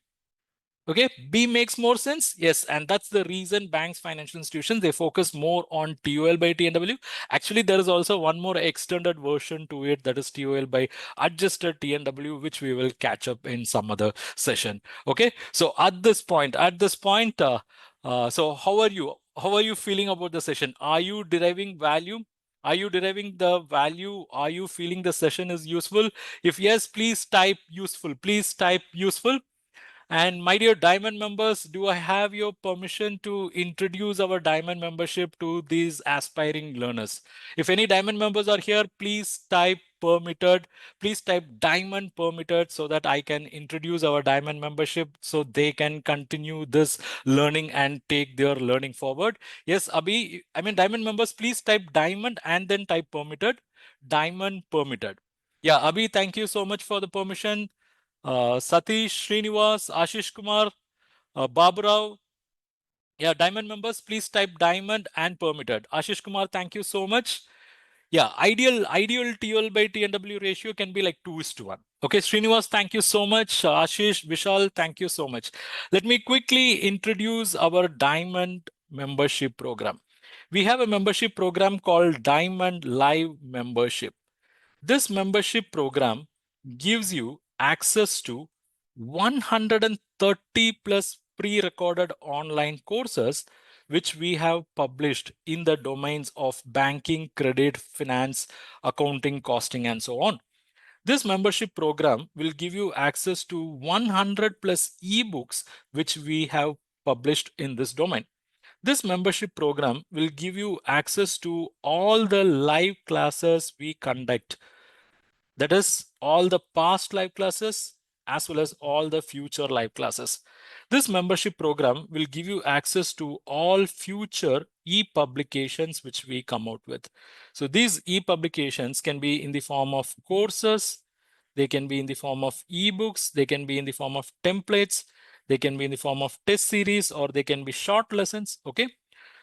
Okay, B makes more sense. Yes, and that's the reason banks, financial institutions, they focus more on TOL by TNW. Actually, there is also one more extended version to it, that is TOL by adjusted TNW, which we will catch up in some other session. Okay, so at this point, so how are you? How are you feeling about the session? Are you deriving value? Are you deriving the value? Are you feeling the session is useful? If yes, please type useful. Please type useful. And my dear Diamond members, do I have your permission to introduce our Diamond membership to these aspiring learners? If any Diamond members are here, please type permitted. Please type Diamond permitted so that I can introduce our Diamond membership so they can continue this learning and take their learning forward. Yes, Abhi, I mean Diamond members, please type Diamond and then type permitted. Diamond permitted. Yeah, Abhi, thank you so much for the permission. Satish, Srinivas, Ashish Kumar, Baburao. Yeah, Diamond members, please type Diamond and permitted. Ashish Kumar, thank you so much. Yeah, ideal TOL by TNW ratio can be like 2:1. Okay, Srinivas, thank you so much. Ashish, Vishal, thank you so much. Let me quickly introduce our Diamond membership program. We have a membership program called Diamond Live Membership. This membership program gives you access to 130 plus pre-recorded online courses which we have published in the domains of banking, credit, finance, accounting, costing, and so on. This membership program will give you access to 100 plus ebooks which we have published in this domain. This membership program will give you access to all the live classes we conduct. That is all the past live classes as well as all the future live classes. This membership program will give you access to all future e-publications which we come out with. So these e-publications can be in the form of courses, they can be in the form of ebooks, they can be in the form of templates, they can be in the form of test series, or they can be short lessons. Okay.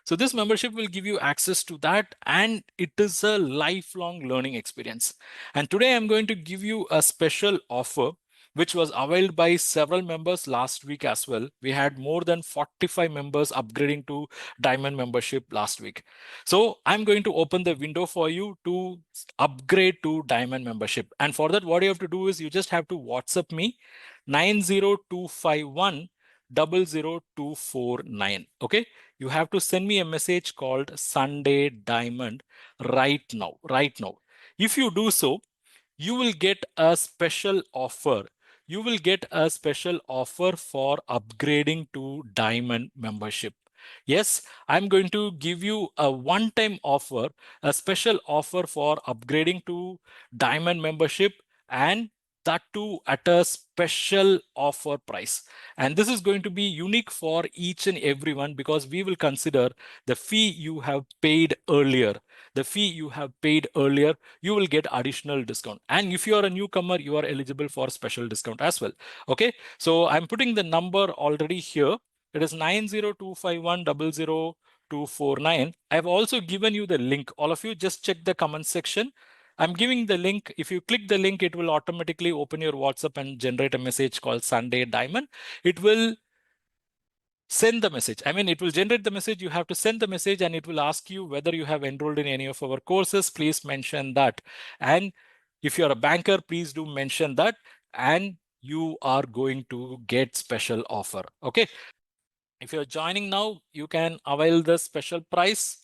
So this membership will give you access to that, and it is a lifelong learning experience. And today I'm going to give you a special offer which was availed by several members last week as well. We had more than 45 members upgrading to Diamond membership last week. So I'm going to open the window for you to upgrade to Diamond membership. And for that, what you have to do is you just have to WhatsApp me 90251 00249. Okay, you have to send me a message called Sunday Diamond right now. If you do so, you will get a special offer. You will get a special offer for upgrading to Diamond membership. Yes, I'm going to give you a one-time offer, a special offer for upgrading to Diamond membership, and that too at a special offer price. And this is going to be unique for each and everyone because we will consider the fee you have paid earlier. The fee you have paid earlier, you will get additional discount. And if you are a newcomer, you are eligible for special discount as well. Okay, so I'm putting the number already here. It is 90251 00249. I've also given you the link. All of you just check the comment section. I'm giving the link. If you click the link, it will automatically open your WhatsApp and generate a message called Sunday Diamond. It will send the message. I mean, it will generate the message. You have to send the message and it will ask you whether you have enrolled in any of our courses. Please mention that. And if you're a banker, please do mention that. And you are going to get special offer. Okay. If you're joining now, you can avail the special price.